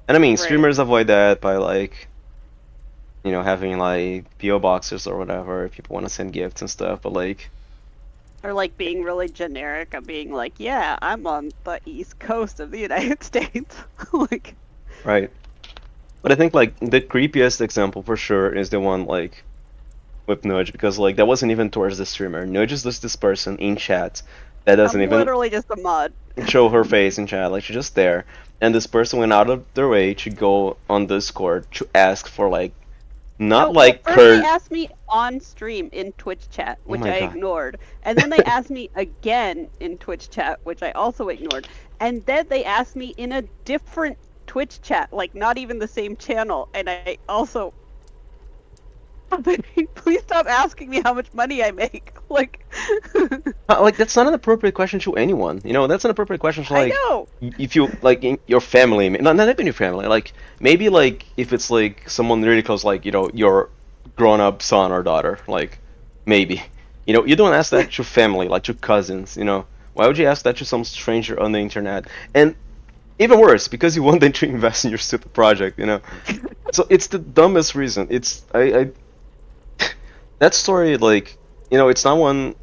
Speaker 1: And I mean,
Speaker 2: Right.
Speaker 1: streamers avoid that by like you know, having like PO boxes or whatever if people want to send gifts and stuff. But like,
Speaker 2: Or like being really generic of being like, yeah, I'm on the East Coast of the United States. Like,
Speaker 1: right. But I think like the creepiest example for sure is the one like with Nudge because like that wasn't even towards the streamer. Nudge is just this person in chat that doesn't
Speaker 2: I'm
Speaker 1: even
Speaker 2: literally just a mod.
Speaker 1: show her face in chat. Like she's just there, and this person went out of their way to go on Discord to ask for like not
Speaker 2: No, well,
Speaker 1: like
Speaker 2: first they
Speaker 1: her.
Speaker 2: asked me on stream in Twitch chat,
Speaker 1: Oh
Speaker 2: which
Speaker 1: my
Speaker 2: I
Speaker 1: god.
Speaker 2: ignored. And then they asked me again in Twitch chat, which I also ignored. And then they asked me in a different Twitch chat, like not even the same channel. And I also. Please stop asking me how much money I make. Like.
Speaker 1: Like that's not an appropriate question to anyone. You know, that's an appropriate question to
Speaker 2: I
Speaker 1: like
Speaker 2: know!
Speaker 1: if you like in your family, not even your family. Like maybe like if it's like someone really close, like you know your grown-up son or daughter. Like maybe you know you don't ask that to family, like to cousins. You know, why would you ask that to some stranger on the internet? And even worse, because you want them to invest in your stupid project. You know, so it's the dumbest reason. It's that story like you know it's not one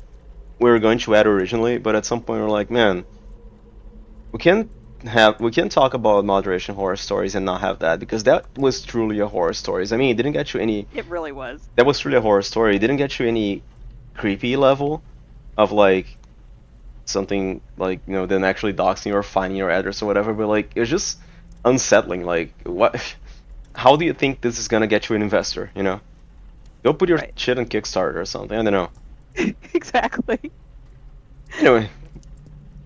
Speaker 1: we were going to add originally, but at some point we're like, man, we can talk about moderation horror stories and not have that because that was truly a horror stories. I mean, it didn't get you any.
Speaker 2: It really was.
Speaker 1: That was truly a horror story. It didn't get you any creepy level of like something like you know then actually doxing or finding your address or whatever. But like it was just unsettling. Like what? How do you think this is gonna get you an investor? You know, go put your
Speaker 2: Right.
Speaker 1: shit on Kickstarter or something. I don't know.
Speaker 2: Exactly.
Speaker 1: Anyway,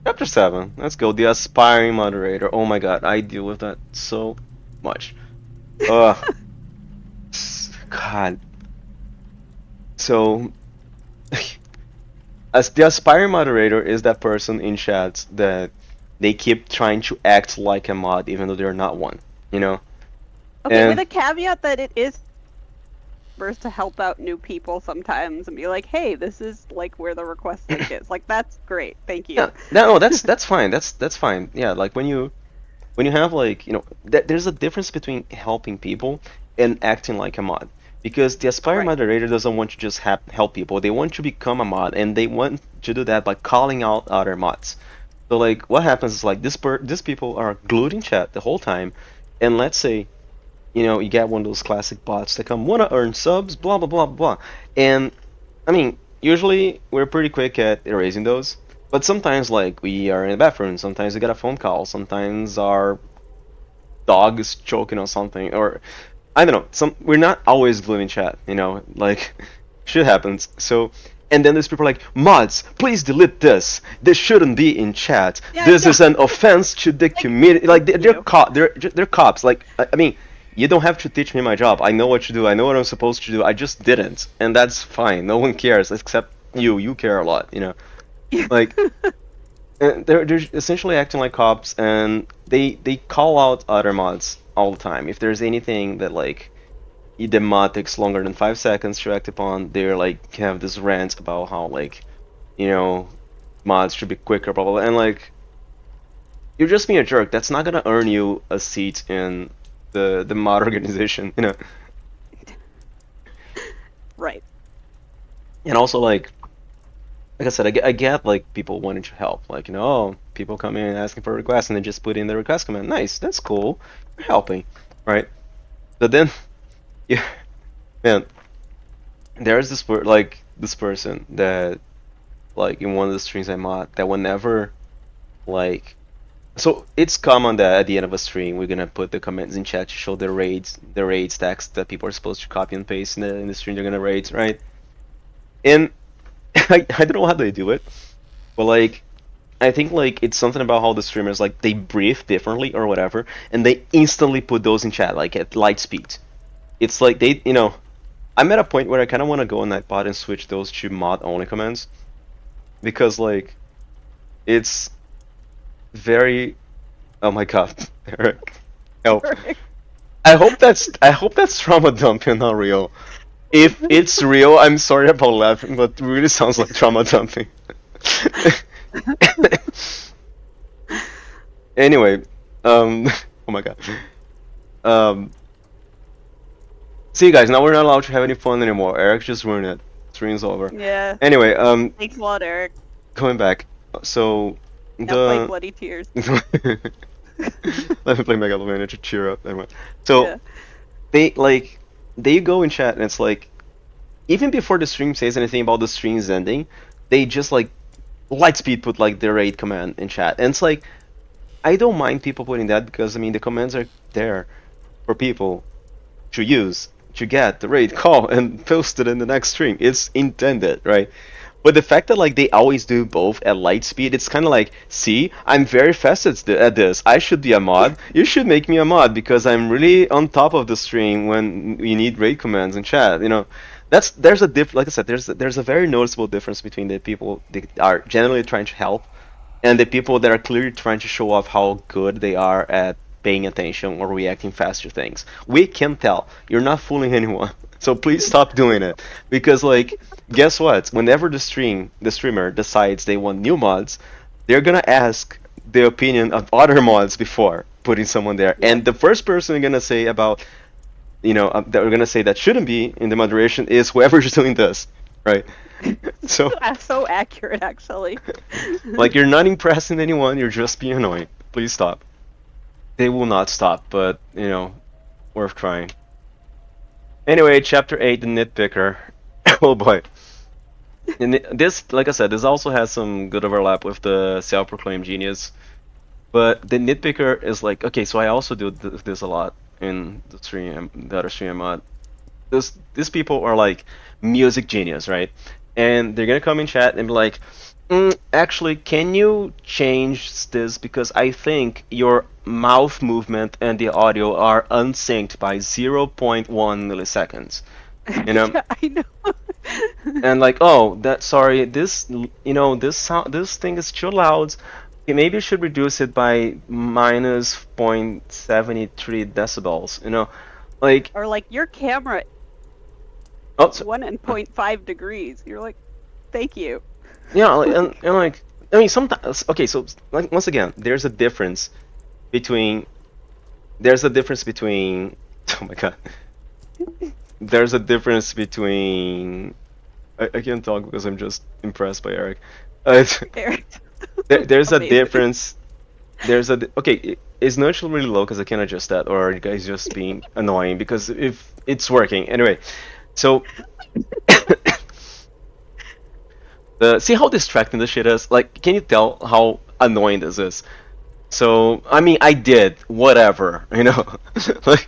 Speaker 1: Chapter 7. Let's go. The aspiring moderator. Oh my god, I deal with that so much. Ugh. God. So, as the aspiring moderator is that person in chats that they keep trying to act like a mod even though they're not one, you know?
Speaker 2: Okay, with
Speaker 1: And
Speaker 2: a caveat that it is first to help out new people sometimes and be like, hey, this is like where the request link is. Like that's great. Thank you.
Speaker 1: yeah, no, that's fine. That's fine. Yeah, like when you have like there's a difference between helping people and acting like a mod because the aspiring
Speaker 2: Right.
Speaker 1: moderator doesn't want to just help people, they want to become a mod and they want to do that by calling out other mods. So like what happens is like these people are glued in chat the whole time, and let's say you get one of those classic bots that come wanna earn subs, blah blah blah blah, and I mean usually we're pretty quick at erasing those, but sometimes like we are in the bathroom, sometimes we get a phone call, sometimes our dog is choking on something, or I don't know. We're not always glued in chat, like shit happens. So, and then there's people like mods, please delete this. This shouldn't be in chat.
Speaker 2: Yeah,
Speaker 1: This
Speaker 2: yeah.
Speaker 1: is an offense to the community. Like they're cops. Like I mean, you don't have to teach me my job. I know what to do. I know what I'm supposed to do. I just didn't, and that's fine. No one cares except you. You care a lot, Like they're essentially acting like cops, and they call out other mods all the time. If there's anything that like the mod takes longer than 5 seconds to act upon, they're like have this rant about how like you know mods should be quicker, blah blah blah, and like you're just being a jerk. That's not gonna earn you a seat in the mod organization.
Speaker 2: Right.
Speaker 1: And also like I said, I get like people wanting to help, like oh, people come in asking for requests and they just put in the request command. Nice, that's cool. You're helping, right? But then, yeah, man, there's this person that like in one of the streams I mod that whenever like so it's common that at the end of a stream we're gonna put the comments in chat to show the raid stacks that people are supposed to copy and paste in the stream they're gonna raid, right? And I don't know how they do it, but like I think like it's something about how the streamers like they breathe differently or whatever, and they instantly put those in chat like at light speed. It's like I'm at a point where I kind of want to go on Nightbot and switch those to mod only commands because like it's very oh my god, Eric, help! I hope that's trauma dumping, not real. If it's real, I'm sorry about laughing, but it really sounds like trauma dumping. Anyway, oh my god. Um, see you guys. Now we're not allowed to have any fun anymore. Eric just ruined it. Stream's over.
Speaker 2: Yeah.
Speaker 1: Anyway,
Speaker 2: Thanks a lot, Eric.
Speaker 1: going back. So
Speaker 2: Now play
Speaker 1: the
Speaker 2: Bloody Tears.
Speaker 1: let me play Megalovania to cheer up. Anyway, so
Speaker 2: Yeah.
Speaker 1: they go in chat and it's like even before the stream says anything about the stream's ending, they just like lightspeed put like the raid command in chat, and it's like I don't mind people putting that because I mean the commands are there for people to use to get the raid call and post it in the next stream. It's intended, right? But the fact that like they always do both at light speed, it's kind of like, see, I'm very fast at this. I should be a mod. You should make me a mod because I'm really on top of the stream when you need raid commands in chat. There's a like I said, there's a very noticeable difference between the people that are generally trying to help and the people that are clearly trying to show off how good they are at paying attention or reacting fast to things. We can tell. You're not fooling anyone. So please stop doing it. Because like, guess what? Whenever the streamer decides they want new mods, they're gonna ask the opinion of other mods before putting someone there.
Speaker 2: Yeah.
Speaker 1: And the first person they're gonna say about that we're gonna say that shouldn't be in the moderation is whoever's doing this, right? So
Speaker 2: So accurate, actually.
Speaker 1: like you're not impressing anyone, you're just being annoying. Please stop. They will not stop, but worth trying. Anyway, chapter 8, the nitpicker. Oh boy. And this, like I said, this also has some good overlap with the self-proclaimed genius. But the nitpicker is like, okay, so I also do this a lot in the other stream I'm on. These people are like music genius, right? And they're gonna come in chat and be like, Actually, can you change this? Because I think your mouth movement and the audio are unsynced by zero point 0.1 milliseconds. You know,
Speaker 2: Yeah, I know.
Speaker 1: and like, oh, that sorry, this this sound, this thing is too loud. Okay, maybe you should reduce it by minus 0.73 decibels. Like,
Speaker 2: Or like your camera
Speaker 1: oh,
Speaker 2: 1.5 degrees. You're like, thank you.
Speaker 1: yeah, like, and,
Speaker 2: Like,
Speaker 1: and like, I mean, sometimes, okay, so like once again, between there's a difference between oh my god, there's a difference between I can't talk because I'm just impressed by Eric. Uh,
Speaker 2: Eric,
Speaker 1: there's a
Speaker 2: amazing.
Speaker 1: difference. Okay, is Nudge really low because I can adjust that, or are you guys just being annoying because if it's working anyway? So see how distracting this shit is. Like, can you tell how annoying this is? So I mean, I did whatever, like.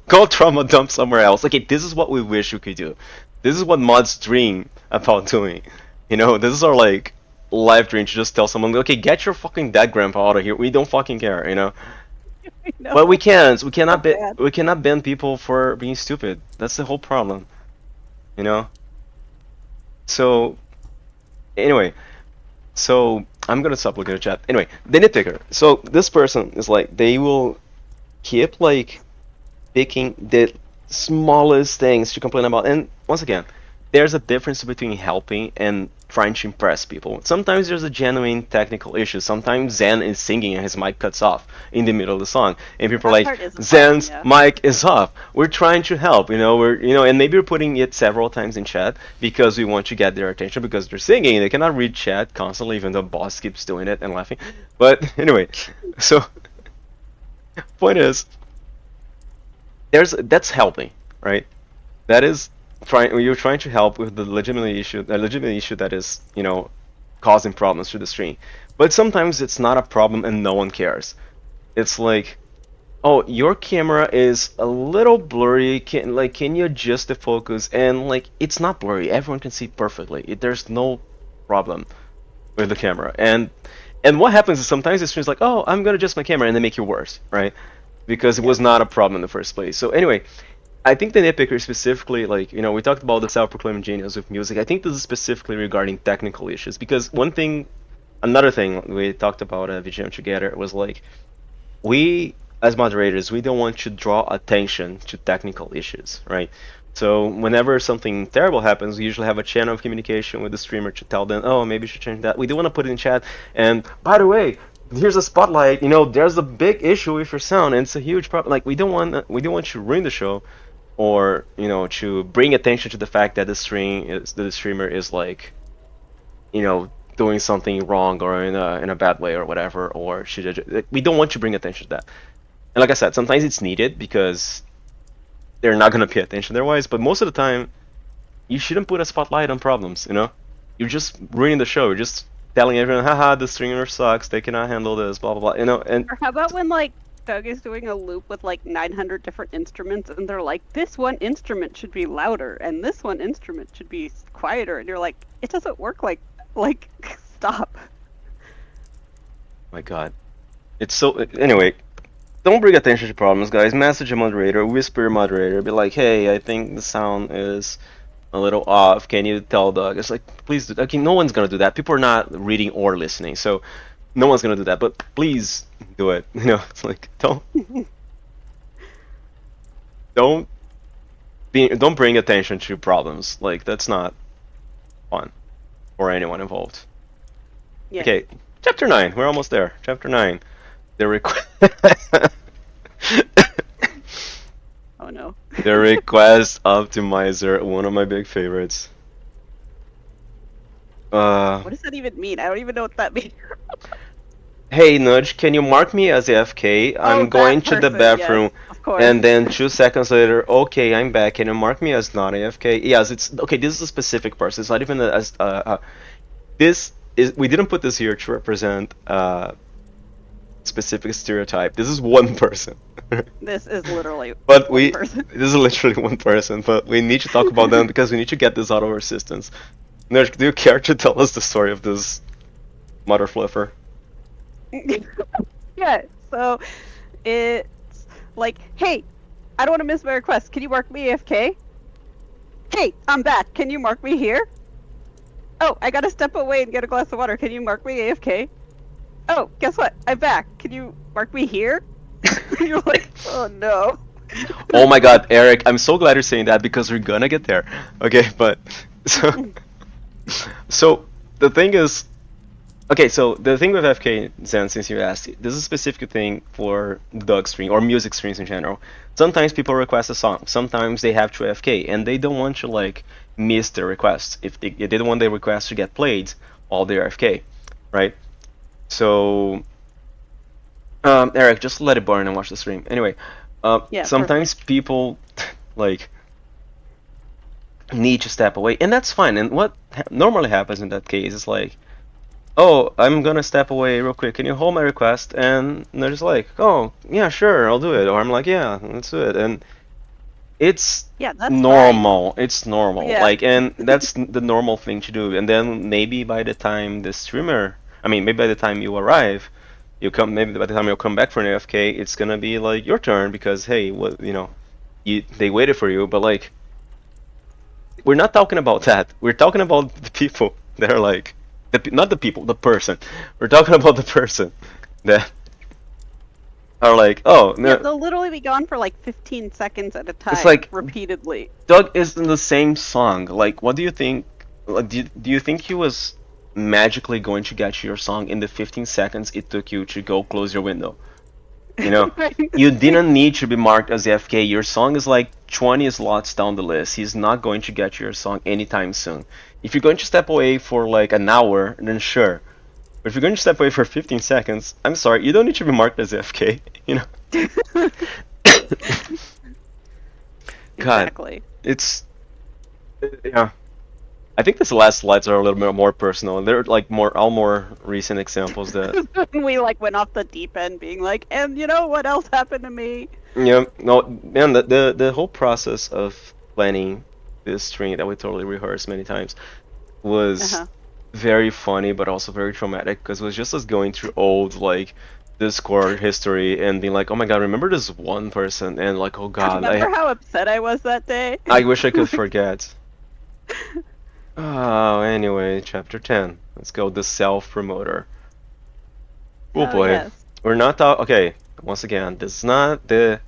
Speaker 1: Go trauma dump somewhere else. Okay, this is what we wish we could do. This is what mods dream about doing. This is our like life dream to just tell someone, okay, get your fucking dead grandpa out of here. We don't fucking care.
Speaker 2: I know.
Speaker 1: But we can't. We
Speaker 2: So
Speaker 1: cannot
Speaker 2: bad.
Speaker 1: we cannot ban people for being stupid. That's the whole problem. You know. So anyway, so I'm gonna stop looking at chat. Anyway, the nitpicker. So this person is like they will keep like picking the smallest things to complain about. And once again, there's a difference between helping and trying to impress people. Sometimes there's a genuine technical issue. Sometimes Zen is singing and his mic cuts off in the middle of the song, and people are
Speaker 2: That
Speaker 1: like,
Speaker 2: part is a problem,
Speaker 1: "Zen's
Speaker 2: yeah.
Speaker 1: mic is off." We're trying to help, and maybe we're putting it several times in chat because we want to get their attention because they're singing. They cannot read chat constantly, even though boss keeps doing it and laughing. But anyway, so point is, that's helping, right? That is trying. You're trying to help with the legitimate issue that is, causing problems to the stream. But sometimes it's not a problem and no one cares. It's like, oh, your camera is a little blurry. Can you adjust the focus? And like, it's not blurry. Everyone can see perfectly. There's no problem with the camera. And what happens is sometimes the stream's like, oh, I'm gonna adjust my camera, and they make you worse, right? Because it
Speaker 2: Yep.
Speaker 1: was not a problem in the first place. So anyway, I think the nitpicker specifically, like, we talked about the self-proclaimed genius of music. I think this is specifically regarding technical issues because another thing we talked about at VGM together was like, we as moderators, we don't want to draw attention to technical issues, right? So whenever something terrible happens, we usually have a channel of communication with the streamer to tell them, oh, maybe you should change that. We do want to put it in chat. And by the way, here's a spotlight. There's a big issue with your sound, and it's a huge problem. Like we don't want to ruin the show, or to bring attention to the fact that the streamer is like, doing something wrong or in a bad way or whatever, or we don't want to bring attention to that. And like I said, sometimes it's needed because they're not gonna pay attention otherwise. But most of the time, you shouldn't put a spotlight on problems. You're just ruining the show. You're just telling everyone, haha, the streamer sucks. They cannot handle this. Blah blah blah. And
Speaker 2: Or how about when like Doug is doing a loop with like 900 different instruments and they're like, this one instrument should be louder and this one instrument should be quieter, and you're like, it doesn't work like stop.
Speaker 1: my God, it's so. Anyway, don't bring attention to problems, guys. Message a moderator, whisper a moderator, be like, hey, I think the sound is a little off. Can you tell Doug? It's like, please do. Okay, no one's gonna do that. People are not reading or listening, so no one's gonna do that. But please do it. It's like don't don't bring attention to problems. Like that's not fun for anyone involved.
Speaker 2: Yeah.
Speaker 1: Okay, chapter 9. We're almost there. Chapter 9. The request.
Speaker 2: Oh no.
Speaker 1: The request optimizer, one of my big favorites.
Speaker 2: What does that even mean? I don't even know what that means.
Speaker 1: Hey Nudge, can you mark me as AFK? I'm
Speaker 2: Oh,
Speaker 1: going
Speaker 2: that
Speaker 1: to the
Speaker 2: person,
Speaker 1: bathroom,
Speaker 2: yes, of course.
Speaker 1: and then 2 seconds later, okay, I'm back. Can you mark me as not AFK? Yes, it's okay. This is a specific person. It's not even as this is. We didn't put this here to represent specific stereotype. This is one person.
Speaker 2: This is literally
Speaker 1: But
Speaker 2: one person.
Speaker 1: this is literally one person, but we need to talk about them because we need to get this out of our systems. Nujj, do you care to tell us the story of this mother fluffer?
Speaker 2: Yeah, so it's like, hey, I don't want to miss my request. Can you mark me AFK? Hey, I'm back. Can you mark me here? Oh, I gotta step away and get a glass of water. Can you mark me AFK? Oh, guess what? I'm back. Can you mark me here? You're like, oh no.
Speaker 1: Oh my God, Eric, I'm so glad you're saying that because we're gonna get there. Okay, but so so the thing is, okay, so the thing with FK Zen, since you asked, this is a specific thing for the dog stream or music streams in general. Sometimes people request a song, sometimes they have to FK, and they don't want to like miss their request. If they don't want their request to get played while they're FK, right? So, Eric, just let it burn and watch the stream. Anyway,
Speaker 2: Yeah,
Speaker 1: sometimes
Speaker 2: perfect.
Speaker 1: people like need to step away, and that's fine. And what normally happens in that case is like, oh, I'm gonna step away real quick. Can you hold my request? And they're just like, oh, yeah, sure, I'll do it. Or I'm like, yeah, let's do it. And it's
Speaker 2: Yeah, that's fine.
Speaker 1: normal. It's normal.
Speaker 2: Yeah.
Speaker 1: Like, and that's the normal thing to do. And then maybe by the time the streamer, I mean, maybe by the time you arrive, you come. Maybe by the time you come back for an AFK, it's gonna be like your turn because hey, what they waited for you. But like, we're not talking about that. We're talking about the people that are like, not the people, the person. We're talking about the person that are like, oh
Speaker 2: Yeah,
Speaker 1: no,
Speaker 2: they'll literally be gone for like 15 seconds at a
Speaker 1: it's
Speaker 2: time,
Speaker 1: like
Speaker 2: repeatedly.
Speaker 1: Doug is in the same song. Like, what do you think? Like, do you think he was magically going to get you your song in the 15 seconds it took you to go close your window? You know, you didn't need to be marked as FK. Your song is like 20 slots down the list. He's not going to get your song anytime soon. If you're going to step away for like an hour, then sure. But if you're going to step away for 15 seconds, I'm sorry, you don't need to be marked as FK. You know. God,
Speaker 2: Exactly.
Speaker 1: it's yeah. I think these last slides are a little bit more personal, and they're like all more recent examples that
Speaker 2: We like went off the deep end being like, and you know what else happened to me?
Speaker 1: yeah, no, man, the whole process of planning this string that we totally rehearsed many times was
Speaker 2: Uh-huh.
Speaker 1: very funny, but also very traumatic because it was just us going through old like Discord history and being like, oh my God, remember this one person? And like, oh God,
Speaker 2: Remember how upset I was that day?
Speaker 1: I wish I could
Speaker 2: Like,
Speaker 1: forget. Oh, anyway, chapter 10. Let's go. The self promoter. Oh
Speaker 2: oh
Speaker 1: boy,
Speaker 2: yes.
Speaker 1: we're not okay. Once again, this is not the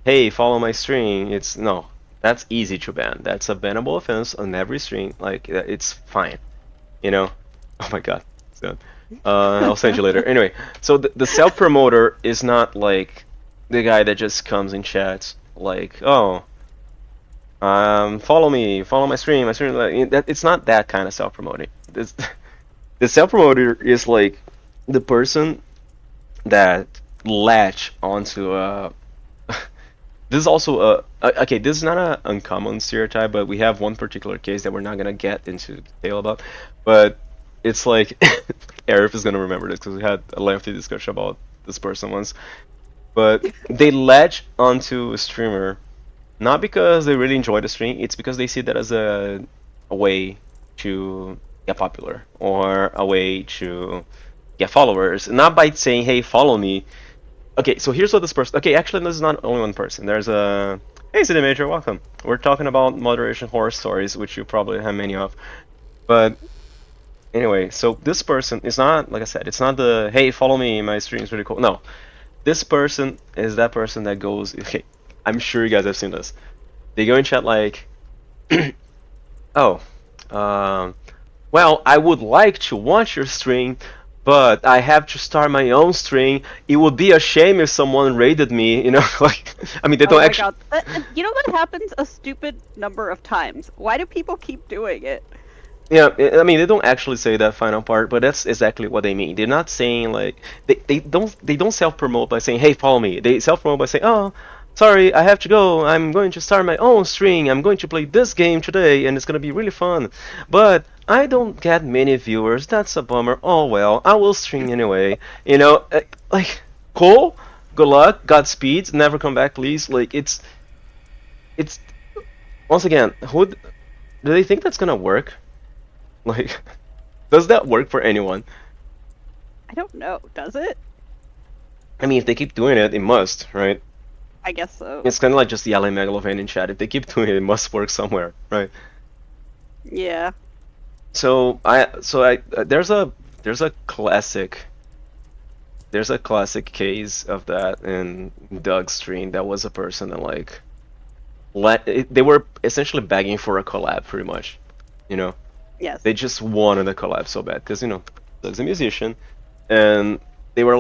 Speaker 1: hey, follow my string. It's no, that's easy to ban. That's a bannable offense on every string. Like it's fine, you know. Oh my God, so, I'll send you later. Anyway, so the self promoter is not like the guy that just comes in chats like, oh, follow me, follow my stream, my stream. Like, that it's not that kind of self promoting. This the self promoter is like the person that latch onto a this is also okay, this is not an uncommon stereotype, but we have one particular case that we're not gonna get into detail about, but it's like Arif is gonna remember this because we had a lengthy discussion about this person once, but they latch onto a streamer not because they really enjoy the stream, it's because they see that as a way to get popular or a way to get followers, not by saying hey follow me. Okay, so here's what this person. Okay, actually, this is not only one person. There's a. Hey, City Major, welcome. We're talking about moderation horror stories, which you probably have many of. But anyway, so this person is not, like I said, it's not the hey, follow me, my stream's really cool. No, this person is that person that goes. Okay, I'm sure you guys have seen this. They go in chat like, oh, um, well, I would like to watch your stream, but I have to start my own stream. It would be a shame if someone raided me, you know, like I mean they
Speaker 2: Oh
Speaker 1: don't
Speaker 2: my
Speaker 1: actually
Speaker 2: god. You know what happens a stupid number of times? Why do people keep doing it?
Speaker 1: yeah, I mean they don't actually say that final part, but that's exactly what they mean. They're not saying like they don't self-promote by saying, "Hey, follow me." They self-promote by saying, "Oh, sorry, I have to go. I'm going to start my own stream. I'm going to play this game today and it's going to be really fun. But I don't get many viewers. That's a bummer. Oh well, I will stream anyway." You know, like cool. Good luck. Godspeed. Never come back, please. Like it's once again, do they think that's going to work? Like, does that work for anyone?
Speaker 2: I don't know. Does it?
Speaker 1: I mean, if they keep doing it, it must, right?
Speaker 2: I guess so.
Speaker 1: It's kind of like just yelling Megalovan in chat. If they keep doing it, it must work somewhere, right?
Speaker 2: Yeah.
Speaker 1: There's a classic case of that in Doug's stream. That was a person that like they were essentially begging for a collab, pretty much. You know,
Speaker 2: Yes.
Speaker 1: they just wanted a collab so bad because Doug's a musician, and they were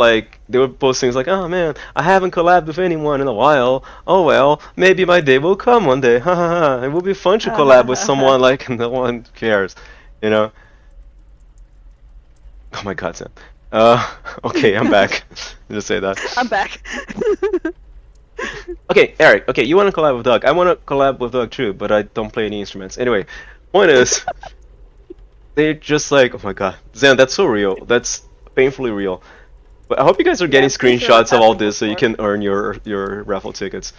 Speaker 1: posting things like, "Oh man, I haven't collabed with anyone in a while. Oh well, maybe my day will come one day. Ha ha ha! It will be fun to collab with someone like no one cares, you know." Oh my God, Sam. Okay, I'm back. Just say that.
Speaker 2: I'm back.
Speaker 1: Okay, Eric. Okay, you want to collab with Doug. I want to collab with Doug too, but I don't play any instruments. Anyway, point is, they're just like, oh my God, Zan, that's so real. That's painfully real. But I hope you guys are getting
Speaker 2: pretty sure
Speaker 1: screenshots of all
Speaker 2: happened
Speaker 1: this so you
Speaker 2: before.
Speaker 1: can earn your raffle tickets.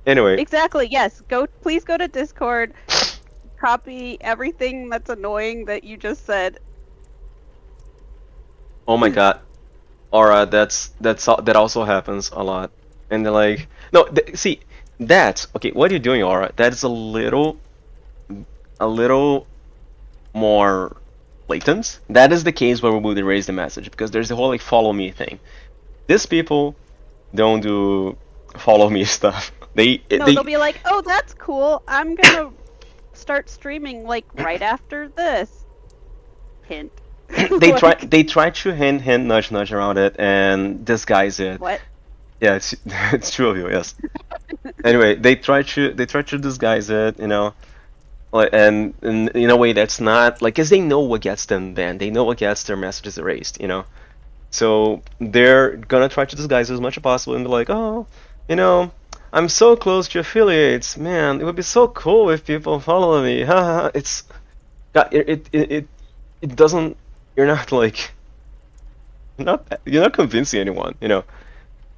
Speaker 1: Anyway,
Speaker 2: Exactly. Yes. Please go to Discord. Copy everything that's annoying that you just said.
Speaker 1: oh my God, Aura, that also happens a lot. And they're like, no, see, that's okay. What are you doing, Aura? That is a little more blatant. That is the case where we would erase the message because there's the whole like follow me thing. These people don't do follow me stuff.
Speaker 2: They'll be like, "Oh, that's cool. I'm gonna start streaming like right after this." Hint.
Speaker 1: they try to hint nudge around it and disguise it.
Speaker 2: What?
Speaker 1: Yeah, it's true of you, yes. Anyway, they try to disguise it, like, and in a way that's not like, cause they know what gets them banned. They know what gets their messages erased. So they're gonna try to disguise it as much as possible and be like, oh, I'm so close to affiliates, man. It would be so cool if people follow me. It's it doesn't. You're not like you're not convincing anyone.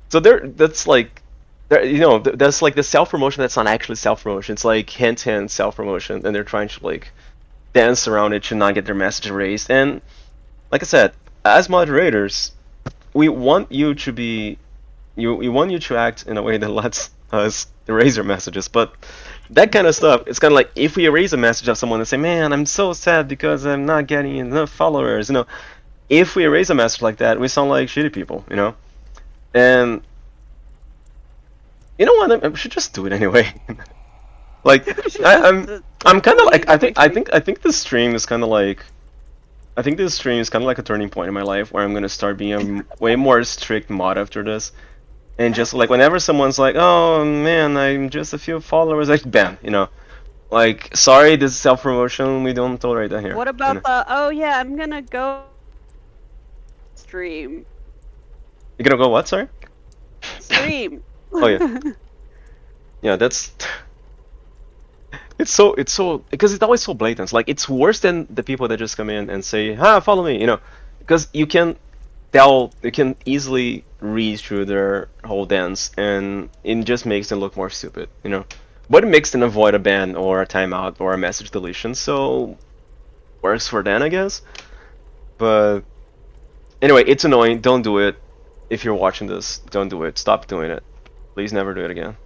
Speaker 1: So that's like that's like the self promotion that's not actually self promotion. It's like hint self promotion, and they're trying to like dance around it to not get their message erased. And like I said, as moderators, we want you to be we want you to act in a way that lets us erase your messages. But that kind of stuff, it's kind of like if we erase a message of someone and say, "Man, I'm so sad because I'm not getting enough followers," if we erase a message like that, we sound like shitty people. And you know what? I should just do it anyway. Like I'm kind of like I think this stream is kind of like a turning point in my life where I'm gonna start being a way more strict mod after this, and just like whenever someone's like, "Oh man, I'm just a few followers," like bam, like sorry, this is self promotion. We don't tolerate that here.
Speaker 2: What about oh yeah, I'm gonna go stream.
Speaker 1: You're gonna go what? Sorry.
Speaker 2: Stream.
Speaker 1: Oh yeah. Yeah, that's. It's so because it's always so blatant. Like it's worse than the people that just come in and say, follow me," because you can easily read through their whole dance, and it just makes them look more stupid. But it makes them avoid a ban or a timeout or a message deletion, so works for them, I guess. But anyway, it's annoying. Don't do it. If you're watching this, don't do it. Stop doing it. Please never do it again.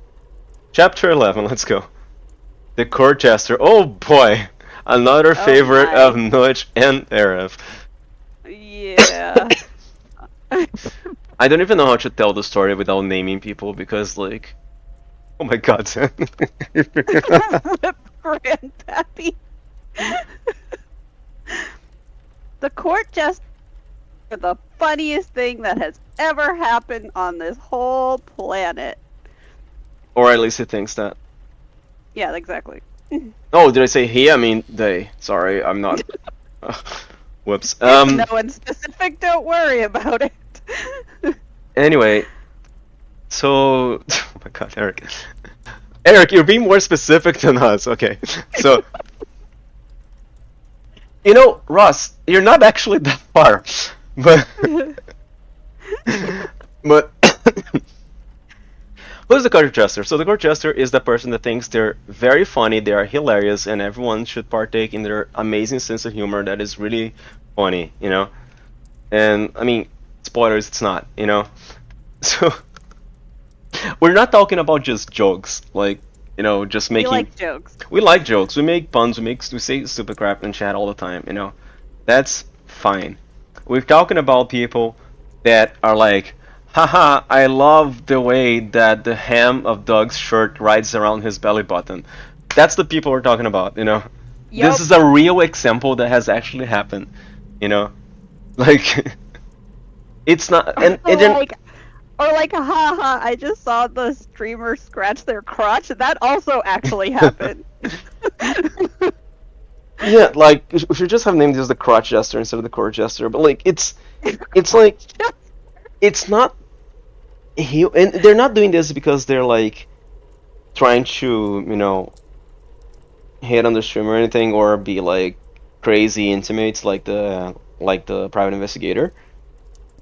Speaker 1: Chapter 11, let's go. The Court Jester. Oh boy! Another favorite of Nujj and Arif.
Speaker 2: Yeah.
Speaker 1: I don't even know how to tell the story without naming people because, like, oh my God,
Speaker 2: Flip Grandpappy. The Court Jester is the funniest thing that has ever happened on this whole planet.
Speaker 1: Or at least he thinks that.
Speaker 2: Yeah, exactly.
Speaker 1: Oh, did I say he? I mean they. Sorry, I'm not. Whoops.
Speaker 2: No one's specific. Don't worry about it.
Speaker 1: Anyway, so oh my God, Eric. Eric, you're being more specific than us. Okay, so Ross, you're not actually that far, but but Who's the court jester? So the court jester is the person that thinks they're very funny, they are hilarious, and everyone should partake in their amazing sense of humor that is really funny, you know? And I mean, spoilers, it's not, you know? So we're not talking about just jokes, like, you know, just
Speaker 2: We
Speaker 1: making.
Speaker 2: like jokes.
Speaker 1: We like jokes. We make puns. We say stupid crap in chat all the time. You know, that's fine. We're talking about people that are like, haha, I love the way that the hem of Doug's shirt rides around his belly button. That's the people we're talking about. You know, this
Speaker 2: Yup.
Speaker 1: is a real example that has actually happened. You know, like it's not, and then
Speaker 2: Or like, haha, I just saw the streamer scratch their crotch. That also actually happened.
Speaker 1: yeah, like we should just have named this the crotch jester instead of the court jester. But like it's like it's not and they're not doing this because they're like trying to, you know, hit on the stream or anything or be like crazy intimates like the private investigator.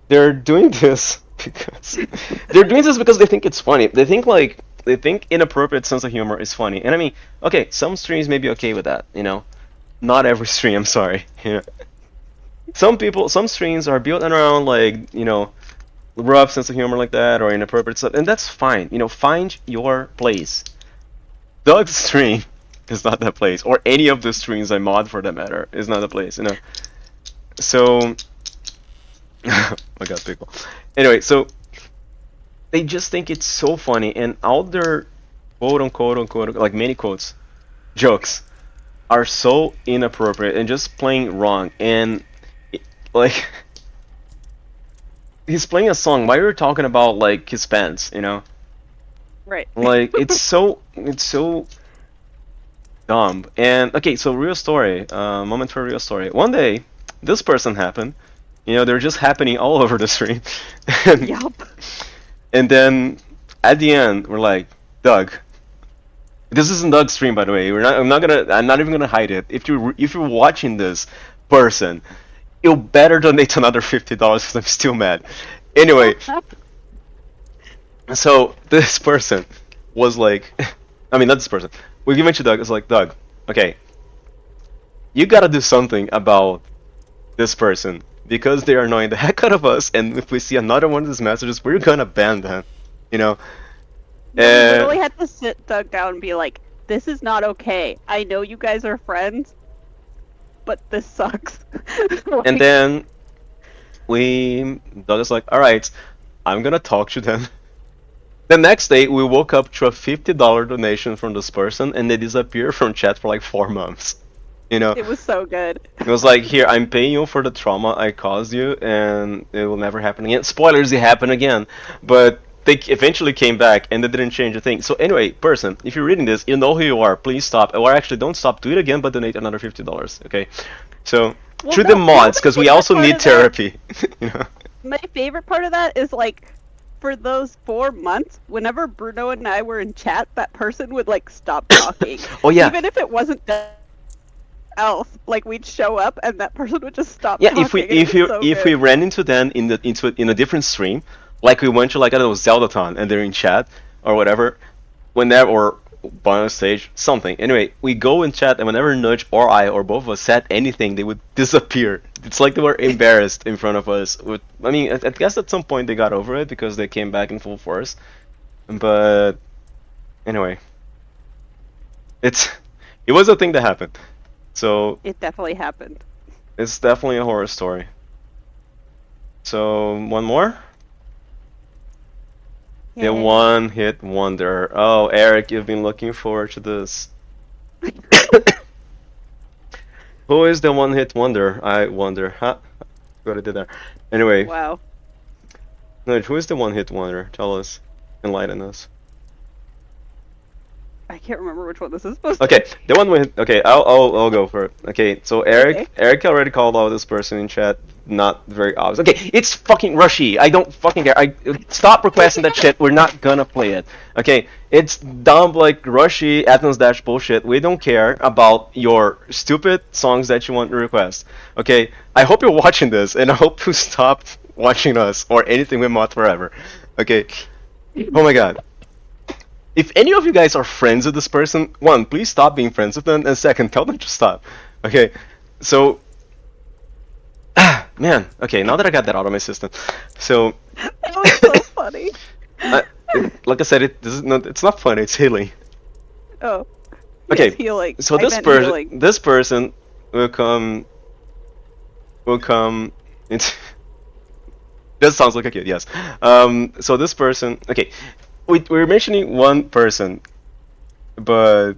Speaker 1: They're doing this because they're doing this because they think it's funny. They think inappropriate sense of humor is funny. And I mean, okay, some streams may be okay with that, you know. Not every stream, I'm sorry. Yeah. Some streams are built around like, you know, rough sense of humor like that or inappropriate stuff, and that's fine. You know, find your place. Doug's stream is not that place, or any of the streams I mod for that matter is not the place. You know. So, oh my God, pickle. Anyway, so they just think it's so funny, and all their quote unquote like many quotes, jokes are so inappropriate and just playing wrong, and like he's playing a song. Why are you talking about like his pants? You know.
Speaker 2: Right.
Speaker 1: Like it's so dumb. And okay, so real story, moment for real story. One day, this person happened. You know, they're just happening all over the stream. and,
Speaker 2: Yup.
Speaker 1: and then at the end, we're like, Doug. This isn't Doug's stream, by the way. I'm not even gonna hide it. If you're watching this person, you better donate another $50 because I'm still mad. Anyway, so this person was like, I mean, not this person. We given to Doug. It's like, Doug, okay, you gotta do something about this person because they are annoying the heck out of us. And if we see another one of these messages, we're gonna ban them. You know.
Speaker 2: We literally had to sit Doug down and be like, "This is not okay. I know you guys are friends, but this sucks." Like,
Speaker 1: And then Doug is like, all right, I'm gonna talk to them. The next day, we woke up to a $50 donation from this person, and they disappeared from chat for like 4 months. You know,
Speaker 2: it was so good.
Speaker 1: it was like, here, I'm paying you for the trauma I caused you, and it will never happen again. Spoilers, it happened again, but they eventually came back, and they didn't change a thing. So anyway, person, if you're reading this, you know who you are. Please stop, or actually, don't stop. Do it again, but donate another $50. Okay, so
Speaker 2: Well,
Speaker 1: through
Speaker 2: no,
Speaker 1: the mods, because we
Speaker 2: favorite
Speaker 1: also
Speaker 2: part
Speaker 1: need
Speaker 2: of that-
Speaker 1: therapy. You know.
Speaker 2: My favorite part of that is like, for those 4 months, whenever Bruno and I were in chat, that person would like stop talking.
Speaker 1: Oh yeah.
Speaker 2: Even if it wasn't else, like we'd show up and that person would just stop
Speaker 1: Yeah,
Speaker 2: talking.
Speaker 1: if we ran into them in a different stream, like we went to like I don't know Zeldathon and they're in chat or whatever, whenever or bonus stage something. Anyway, we go in chat and whenever Nudge or I or both of us said anything, they would disappear. It's like they were embarrassed in front of us. I mean, I guess at some point they got over it because they came back in full force. But anyway, it was a thing that happened. So
Speaker 2: It definitely happened.
Speaker 1: it's definitely a horror story. So one more. The
Speaker 2: Yay.
Speaker 1: one-hit wonder. Oh, Eric, you've been looking forward to this. Who is the one-hit wonder? I wonder. Huh? What I did there. Anyway,
Speaker 2: Wow.
Speaker 1: Nudge, who is the one-hit wonder? Tell us. Enlighten us.
Speaker 2: I can't remember which one this is supposed to
Speaker 1: Okay, the one with okay, I'll go for it. Okay, so
Speaker 2: Okay.
Speaker 1: Eric already called out this person in chat. Not very obvious. Okay, it's fucking Rushy. I don't fucking care. I stop requesting that shit. We're not gonna play it. Okay, it's dumb like Rushy Athens dash bullshit. We don't care about your stupid songs that you want to request. Okay, I hope you're watching this, and I hope you stop watching us or anything with mod forever. Okay. Oh my god. if any of you guys are friends with this person, one, please stop being friends with them, and second, tell them to stop. Okay, so man, okay, now that I got that out of my system, so
Speaker 2: That was so funny.
Speaker 1: like I said, this is not, it's not funny, it's healing.
Speaker 2: Oh, yes,
Speaker 1: Okay,
Speaker 2: healing.
Speaker 1: so
Speaker 2: I meant healing.
Speaker 1: this person will come into. That sounds like a kid, yes. So this person, okay, we're mentioning one person, but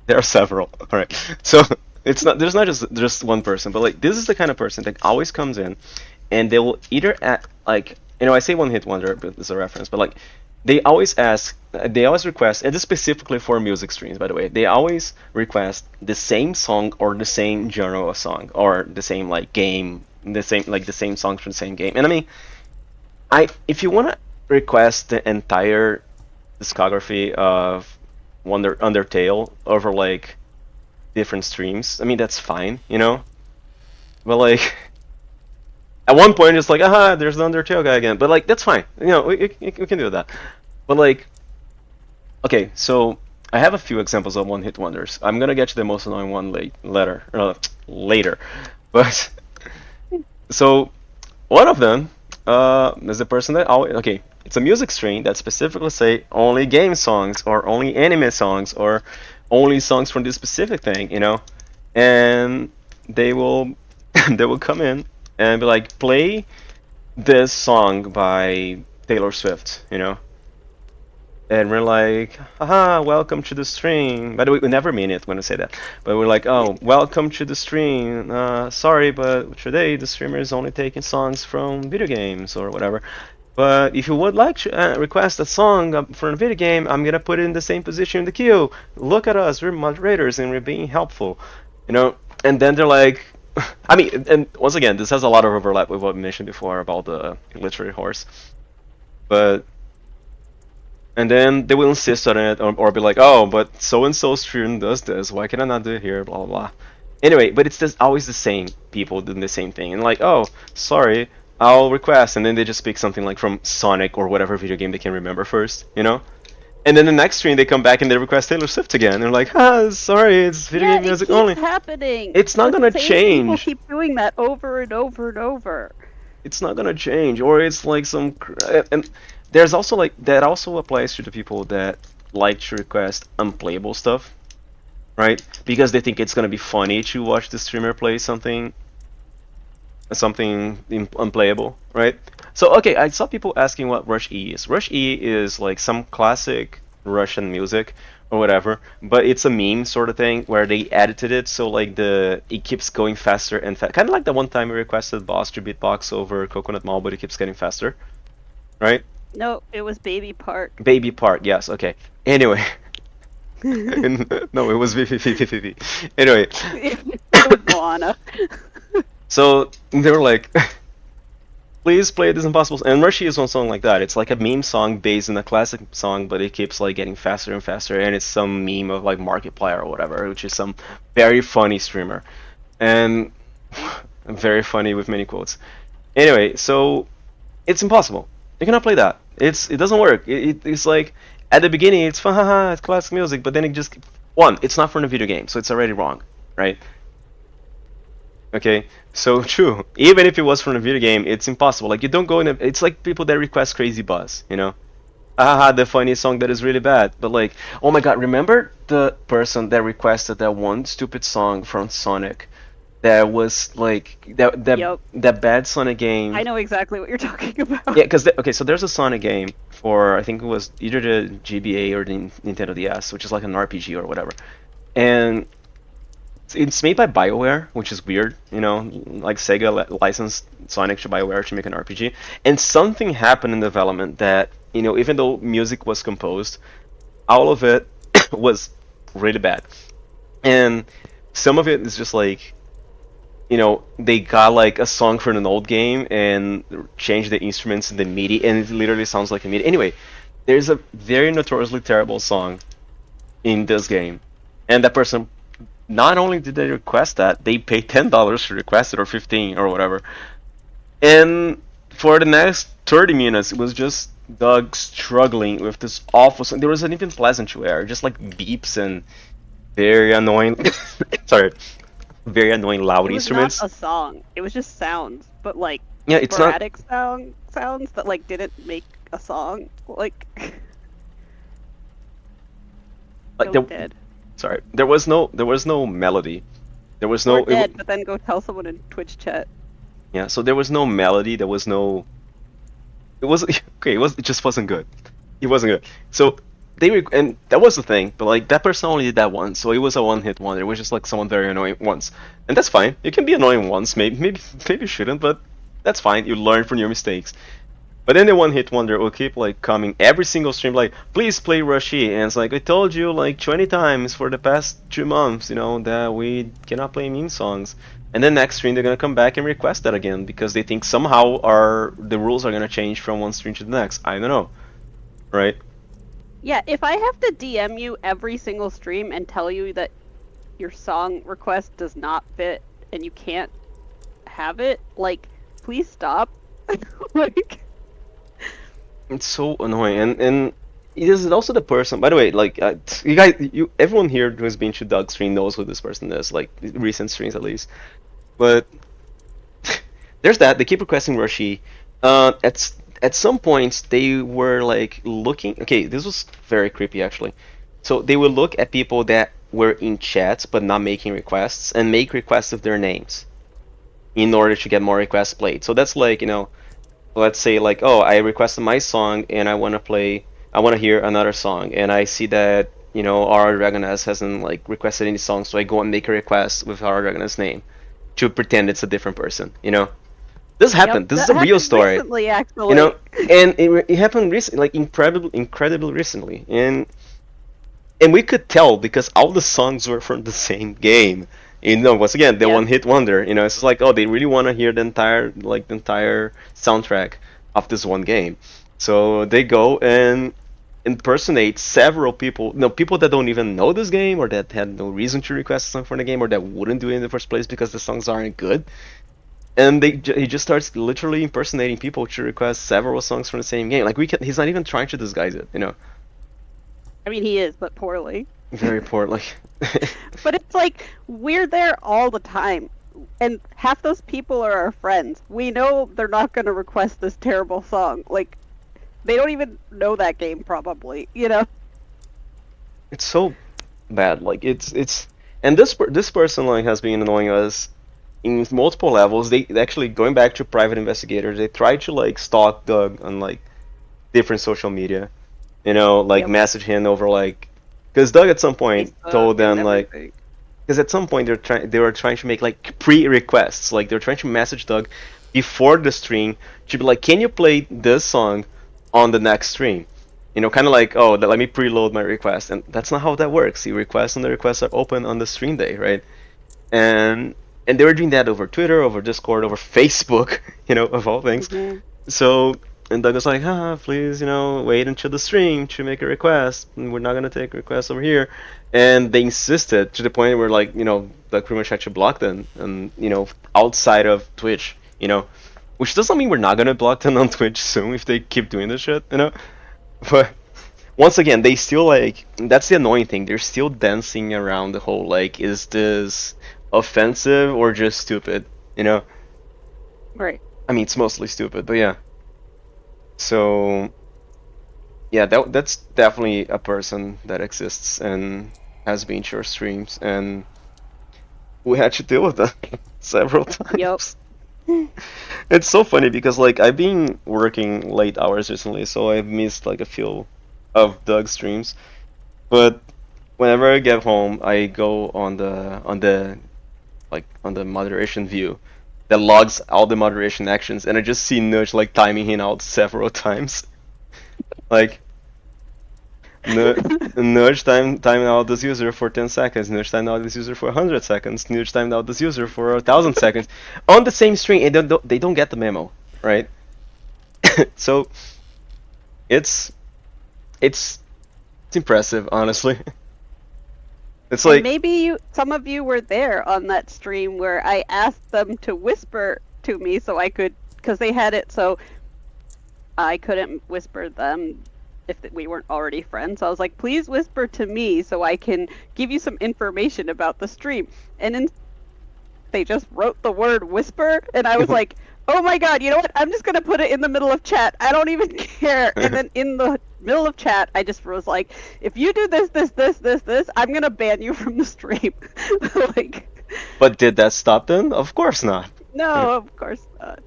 Speaker 1: there are several. All right, so it's not there's not just one person, but like this is the kind of person that always comes in, and they will either at like I say one hit wonder, but it's a reference, but like they always request, and this specifically for music streams, by the way, they always request the same song or the same genre of song or the same like game, the same songs from the same game, and I mean. If you want to request the entire discography of Undertale over like different streams, I mean that's fine, But like at one point it's like, aha, there's the Undertale guy again. But like that's fine, we can do that. But like, okay, so I have a few examples of one-hit wonders. I'm gonna get to the most annoying one later, but so one of them is the person that always okay. It's a music stream that specifically say only game songs or only anime songs or only songs from this specific thing, and they will they will come in and be like, play this song by Taylor Swift, and we're like, haha, welcome to the stream. By the way, we never mean it when we say that. But we're like, oh, welcome to the stream. Sorry, but today the streamer is only taking songs from video games or whatever. But if you would like to request a song for a video game, I'm gonna put it in the same position in the queue. Look at us, we're moderators and we're being helpful, And then they're like, I mean, and once again, this has a lot of overlap with what we mentioned before about the literary horse. But and then they will insist on it, or be like, oh, but so and so stream does this. Why can I not do it here? Blah blah blah. Anyway, but it's just always the same people doing the same thing, and like, oh, sorry, I'll request, and then they just pick something like from Sonic or whatever video game they can remember first, And then the next stream they come back and they request Taylor Swift again. They're like, sorry, it's video game music only.
Speaker 2: It keeps happening.
Speaker 1: It's not gonna
Speaker 2: Same
Speaker 1: change.
Speaker 2: People keep doing that over and over and over.
Speaker 1: It's not gonna change, or it's like and there's also like that also applies to the people that like to request unplayable stuff, right? Because they think it's gonna be funny to watch the streamer play something unplayable, right? So okay, I saw people asking what Rush E is. Rush E is like some classic Russian music or whatever, but it's a meme sort of thing where they edited it so like it keeps going faster and kind of like the one time we requested Boss to beatbox over Coconut Mall, but it keeps getting faster, right?
Speaker 2: No, it was Baby Park.
Speaker 1: Baby Park, yes, okay. Anyway. No, it was VVVVV. Anyway.
Speaker 2: It was Moana.
Speaker 1: So they were like, please play this impossible. And Rushi is one song like that. It's like a meme song based on a classic song, but it keeps like getting faster and faster. And it's some meme of like Markiplier or whatever, which is some very funny streamer, and very funny with many quotes. Anyway, so it's impossible. You cannot play that. It doesn't work. It's like at the beginning it's fun, haha, it's classic music, but then it's not from the video game, so it's already wrong, right? Okay, so true. Even if it was from a video game, it's impossible. Like you don't go in. It's like people that request Crazy Buzz, Haha, the funny song that is really bad. But like, oh my God, remember the person that requested that one stupid song from Sonic? That was like that bad Sonic game.
Speaker 2: I know exactly what you're talking about.
Speaker 1: Yeah, because okay, so there's a Sonic game for I think it was either the GBA or the Nintendo DS, which is like an RPG or whatever, and it's made by BioWare, which is weird, like Sega licensed Sonic to BioWare to make an RPG, and something happened in development that even though music was composed, all of it was really bad, and some of it is just like. They got like a song from an old game and changed the instruments in the MIDI, and it literally sounds like a MIDI. Anyway, there's a very notoriously terrible song in this game, and that person, not only did they request that, they paid $10 to request it, or 15 or whatever. And for the next 30 minutes, it was just Doug struggling with this awful song. There wasn't even pleasant to air, just like beeps and very annoying. Sorry, very annoying loud
Speaker 2: It was not
Speaker 1: instruments.
Speaker 2: a song. It was just sounds, but like
Speaker 1: Yeah, it's not
Speaker 2: sporadic sounds that like didn't make a song. Like
Speaker 1: like
Speaker 2: so
Speaker 1: there.
Speaker 2: dead.
Speaker 1: Sorry, there was no melody. There was
Speaker 2: Or
Speaker 1: no
Speaker 2: dead, but then go tell someone in Twitch chat.
Speaker 1: yeah. So there was no melody. There was no. It was okay. It just wasn't good. It wasn't good. So and that was the thing. But like that person only did that once, so it was a one-hit wonder. It was just like someone very annoying once, and that's fine. You can be annoying once. Maybe you shouldn't, but that's fine. You learn from your mistakes. But then the one-hit wonder will keep like coming every single stream, like, please play Rushy, and it's like I told you like 20 times for the past 2 months, that we cannot play meme songs. And then next stream they're gonna come back and request that again because they think somehow the rules are gonna change from one stream to the next. I don't know, right?
Speaker 2: Yeah, if I have to DM you every single stream and tell you that your song request does not fit and you can't have it, like, please stop. Like,
Speaker 1: It's so annoying, and this is also the person. By the way, like you guys, everyone here who has been to Doug's stream knows who this person is, like recent streams at least. But there's that. They keep requesting Roshi. At some points they were like looking. Okay, this was very creepy actually. So they would look at people that were in chats but not making requests and make requests of their names in order to get more requests played. So that's like let's say like, oh, I requested my song and I want to hear another song, and I see that our Dragoness hasn't like requested any songs, so I go and make a request with our Dragoness name to pretend it's a different person. This happened.
Speaker 2: yep,
Speaker 1: This is
Speaker 2: that
Speaker 1: a real
Speaker 2: happened
Speaker 1: story.
Speaker 2: recently, actually.
Speaker 1: And it happened recently, like incredibly recently, and we could tell because all the songs were from the same game. Once again, the
Speaker 2: Yes.
Speaker 1: one-hit wonder. It's like, oh, they really want to hear the entire soundtrack of this one game. So they go and impersonate several people, people that don't even know this game or that had no reason to request a song for the game or that wouldn't do it in the first place because the songs aren't good. And he just starts literally impersonating people to request several songs from the same game. Like he's not even trying to disguise it.
Speaker 2: I mean, he is, but poorly.
Speaker 1: Very poorly.
Speaker 2: But it's like, we're there all the time. And half those people are our friends. We know they're not going to request this terrible song. Like, they don't even know that game, probably,
Speaker 1: It's so bad. Like and this person like has been annoying us in multiple levels. They actually, going back to private investigators, they try to like stalk Doug on like different social media. Like
Speaker 2: Yep.
Speaker 1: message him over like, because Doug at some point
Speaker 2: Facebook
Speaker 1: told them
Speaker 2: and
Speaker 1: like,
Speaker 2: everything.
Speaker 1: because at some point they were trying to make like pre-requests, like they're trying to message Doug before the stream to be like, can you play this song on the next stream? Kind of like, oh, let me preload my request, and that's not how that works. You request and the requests are open on the stream day, right? And they were doing that over Twitter, over Discord, over Facebook, of all things.
Speaker 2: Mhm.
Speaker 1: So, and Doug was like, please, wait until the stream to make a request. We're not gonna take requests over here. And they insisted to the point where like, Doug pretty much had to block them, and outside of Twitch, which doesn't mean we're not gonna block them on Twitch soon if they keep doing this shit, But once again, they still like, that's the annoying thing. They're still dancing around the whole like, is this offensive or just stupid?
Speaker 2: Right.
Speaker 1: I mean, it's mostly stupid, but yeah. So yeah, that's definitely a person that exists and has been to our streams, and we had to deal with that several times.
Speaker 2: Yep.
Speaker 1: It's so funny because like I've been working late hours recently, so I've missed like a few of Doug's streams. But whenever I get home, I go on the moderation view that logs all the moderation actions, and I just see Nujj like timing him out several times. Like Nudge time out this user for 10 seconds. Nudge time out this user for 100 seconds. Nudge time out this user for 1,000 seconds on the same string, and they don't get the memo, right? So it's it's impressive, honestly. It's
Speaker 2: And
Speaker 1: like,
Speaker 2: maybe some of you were there on that stream where I asked them to whisper to me so I could, because they had it so I couldn't whisper them if we weren't already friends. So I was like, please whisper to me so I can give you some information about the stream. And then they just wrote the word whisper, and I was like, oh my god, you know what? I'm just gonna put it in the middle of chat. I don't even care. And then in the middle of chat, I just was like, if you do this, I'm gonna ban you from the stream. Like,
Speaker 1: But did that stop them? Of course not.
Speaker 2: no, of course not.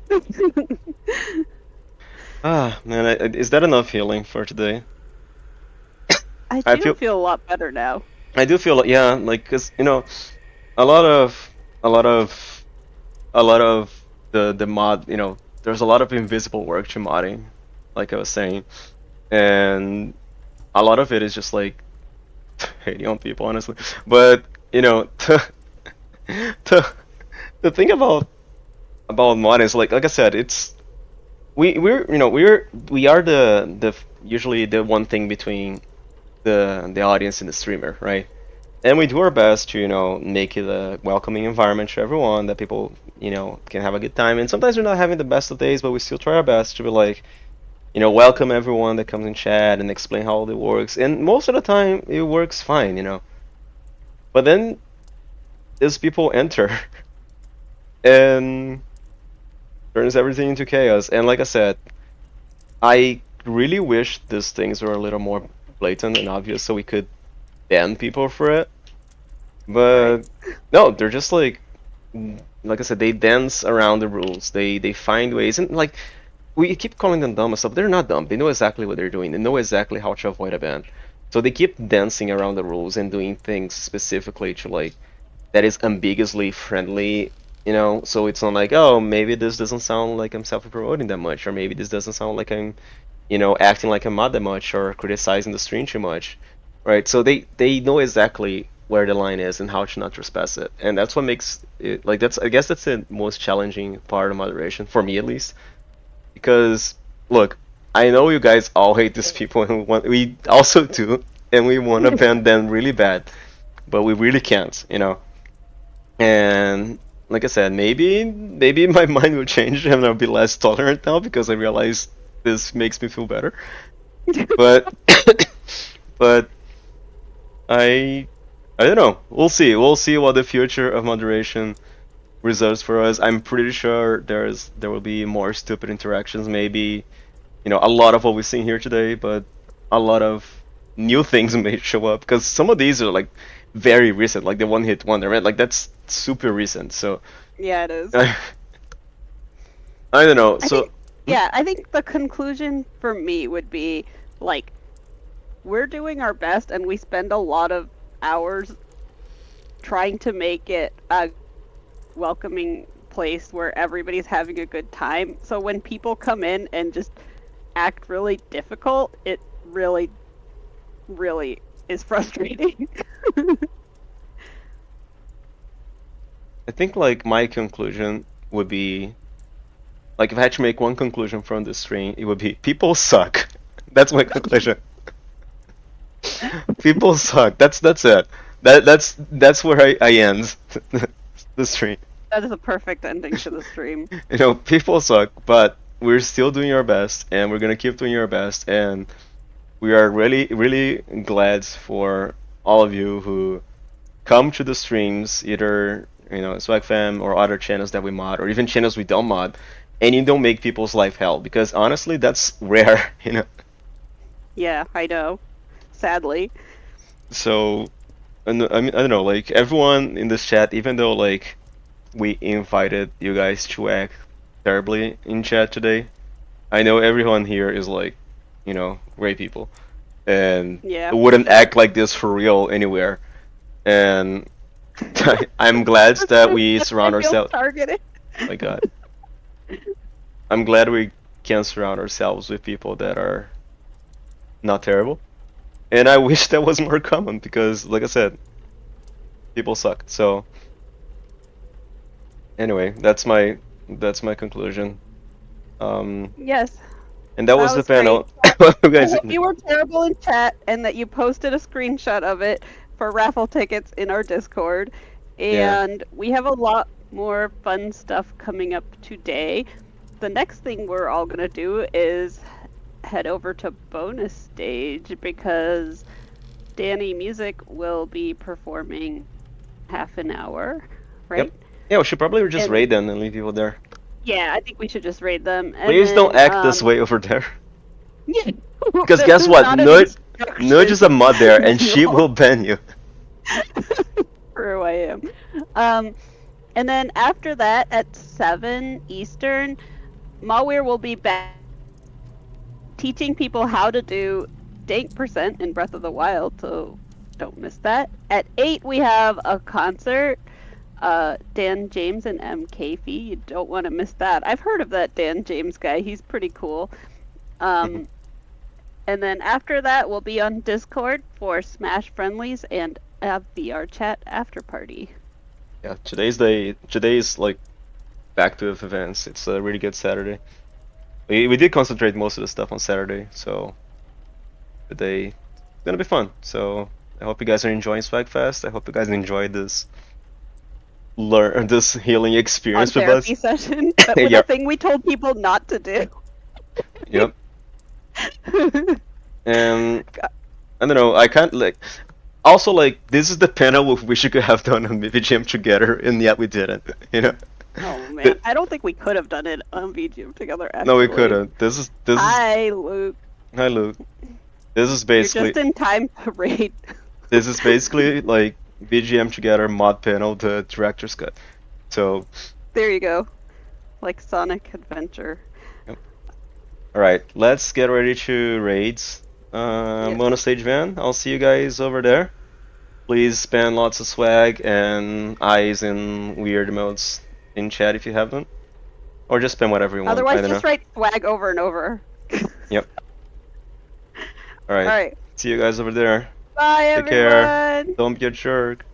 Speaker 1: Ah, man, is that enough healing for today?
Speaker 2: I
Speaker 1: I
Speaker 2: do
Speaker 1: feel,
Speaker 2: feel a lot better now.
Speaker 1: I do feel like, yeah, like, cause a lot of, a lot of, a lot of the mod, there's a lot of invisible work to modding, like I was saying, and a lot of it is just like hating on people, honestly. But the the thing about modding is like I said, it's we are the usually the one thing between the audience and the streamer, right? And we do our best to make it a welcoming environment to everyone that people can have a good time. And sometimes we're not having the best of days, but we still try our best to be like welcome everyone that comes in chat and explain how it works. And most of the time it works fine. But then these people enter and turns everything into chaos. And like I said, I really wish these things were a little more blatant and obvious so we could ban people for it. But no, they're just like I said, they dance around the rules. They find ways, and like we keep calling them dumb and stuff. They're not dumb. They know exactly what they're doing. They know exactly how to avoid a ban. So they keep dancing around the rules and doing things specifically to like that is ambiguously friendly. So it's not like, oh, maybe this doesn't sound like I'm self-promoting that much, or maybe this doesn't sound like I'm acting like a mod that much or criticizing the stream too much, right? So they know exactly where the line is and how to not trespass it, and that's what makes it like I guess that's the most challenging part of moderation for me at least, because look, I know you guys all hate these people and we also do, and we want to ban them really bad, but we really can't. And like I said, maybe my mind will change and I'll be less tolerant now because I realize this makes me feel better. But but I I don't know. We'll see. We'll see what the future of moderation reserves for us. I'm pretty sure there will be more stupid interactions. Maybe a lot of what we've seen here today, but a lot of new things may show up because some of these are like very recent, like the one hit wonder, right? Like that's super recent. So
Speaker 2: Yeah, it is.
Speaker 1: I don't know.
Speaker 2: I
Speaker 1: So
Speaker 2: think, yeah, I think the conclusion for me would be like, we're doing our best and we spend a lot of hours trying to make it a welcoming place where everybody's having a good time. So when people come in and just act really difficult, it really, really is frustrating.
Speaker 1: I think like my conclusion would be like if I had to make one conclusion from this stream, it would be people suck. That's my conclusion. People suck. That's it. That's where I end the stream.
Speaker 2: That is a perfect ending to the stream.
Speaker 1: People suck, but we're still doing our best, and we're gonna keep doing our best, and we are really really glad for all of you who come to the streams, either SwagFam or other channels that we mod, or even channels we don't mod, and you don't make people's life hell, because honestly, that's rare.
Speaker 2: Yeah, I know. Sadly.
Speaker 1: So, and I mean, I don't know, like everyone in this chat, even though like we invited you guys to act terribly in chat today, I know everyone here is like, great people, and
Speaker 2: Yeah.
Speaker 1: wouldn't act like this for real anywhere. And I'm glad that we surround
Speaker 2: I feel
Speaker 1: ourselves.
Speaker 2: targeted.
Speaker 1: Oh my God, I'm glad we can surround ourselves with people that are not terrible. And I wish that was more common because, like I said, people suck. So anyway, that's my conclusion.
Speaker 2: Yes.
Speaker 1: And that was the
Speaker 2: was
Speaker 1: panel. You
Speaker 2: I
Speaker 1: guys,
Speaker 2: hope you were terrible in chat and that you posted a screenshot of it for raffle tickets in our Discord.
Speaker 1: Yeah.
Speaker 2: And we have a lot more fun stuff coming up today. The next thing we're all going to do is head over to bonus stage because Danny Music will be performing half an hour, right?
Speaker 1: Yep. Yeah, we should probably just
Speaker 2: And-
Speaker 1: raid them and leave people there.
Speaker 2: Yeah, I think we should just raid them. And
Speaker 1: Please don't
Speaker 2: then,
Speaker 1: act this way over there.
Speaker 2: Yeah.
Speaker 1: Because
Speaker 2: This
Speaker 1: guess
Speaker 2: is
Speaker 1: what?
Speaker 2: not an
Speaker 1: Nujj is a mod there, and she
Speaker 2: manual.
Speaker 1: will ban you.
Speaker 2: True, I am. And then after that, at 7 Eastern, Mawir will be back teaching people how to do dank percent in Breath of the Wild, so don't miss that. At 8, we have a concert. Dan James and MK Fee. You don't want to miss that. I've heard of that Dan James guy. He's pretty cool. And then after that, we'll be on Discord for Smash friendlies and a VR chat after party.
Speaker 1: Yeah, today's like back to events. It's a really good Saturday. We did concentrate most of the stuff on Saturday, so today it's gonna be fun. So I hope you guys are enjoying SWAGFest. I hope you guys enjoyed this healing
Speaker 2: On
Speaker 1: experience with
Speaker 2: therapy
Speaker 1: us.
Speaker 2: session, but with
Speaker 1: Yeah.
Speaker 2: a thing we told people not to do.
Speaker 1: Yep. And I don't know. I can't like. Also, like, this is the panel we wish we could have done a VGM together, and yet we didn't. You know.
Speaker 2: Oh man, I don't think we could have done it on VGM together. Actually.
Speaker 1: No, we couldn't. This is.
Speaker 2: Hi, Luke.
Speaker 1: Hi, Luke. This is
Speaker 2: You're
Speaker 1: basically.
Speaker 2: just in time to raid.
Speaker 1: This is basically like VGM together mod panel, the director's cut. So.
Speaker 2: There you go. Like Sonic Adventure.
Speaker 1: All right, let's get ready to raids. Mono Stage Van, I'll see you guys over there. Please spam lots of swag and eyes in weird emotes in chat if you have them. Or just spam whatever you want.
Speaker 2: Otherwise,
Speaker 1: I don't
Speaker 2: just
Speaker 1: know.
Speaker 2: write swag over and over.
Speaker 1: Yep. Alright.
Speaker 2: Alright.
Speaker 1: See you guys over there.
Speaker 2: Bye,
Speaker 1: Take care.
Speaker 2: everyone.
Speaker 1: Don't be a jerk.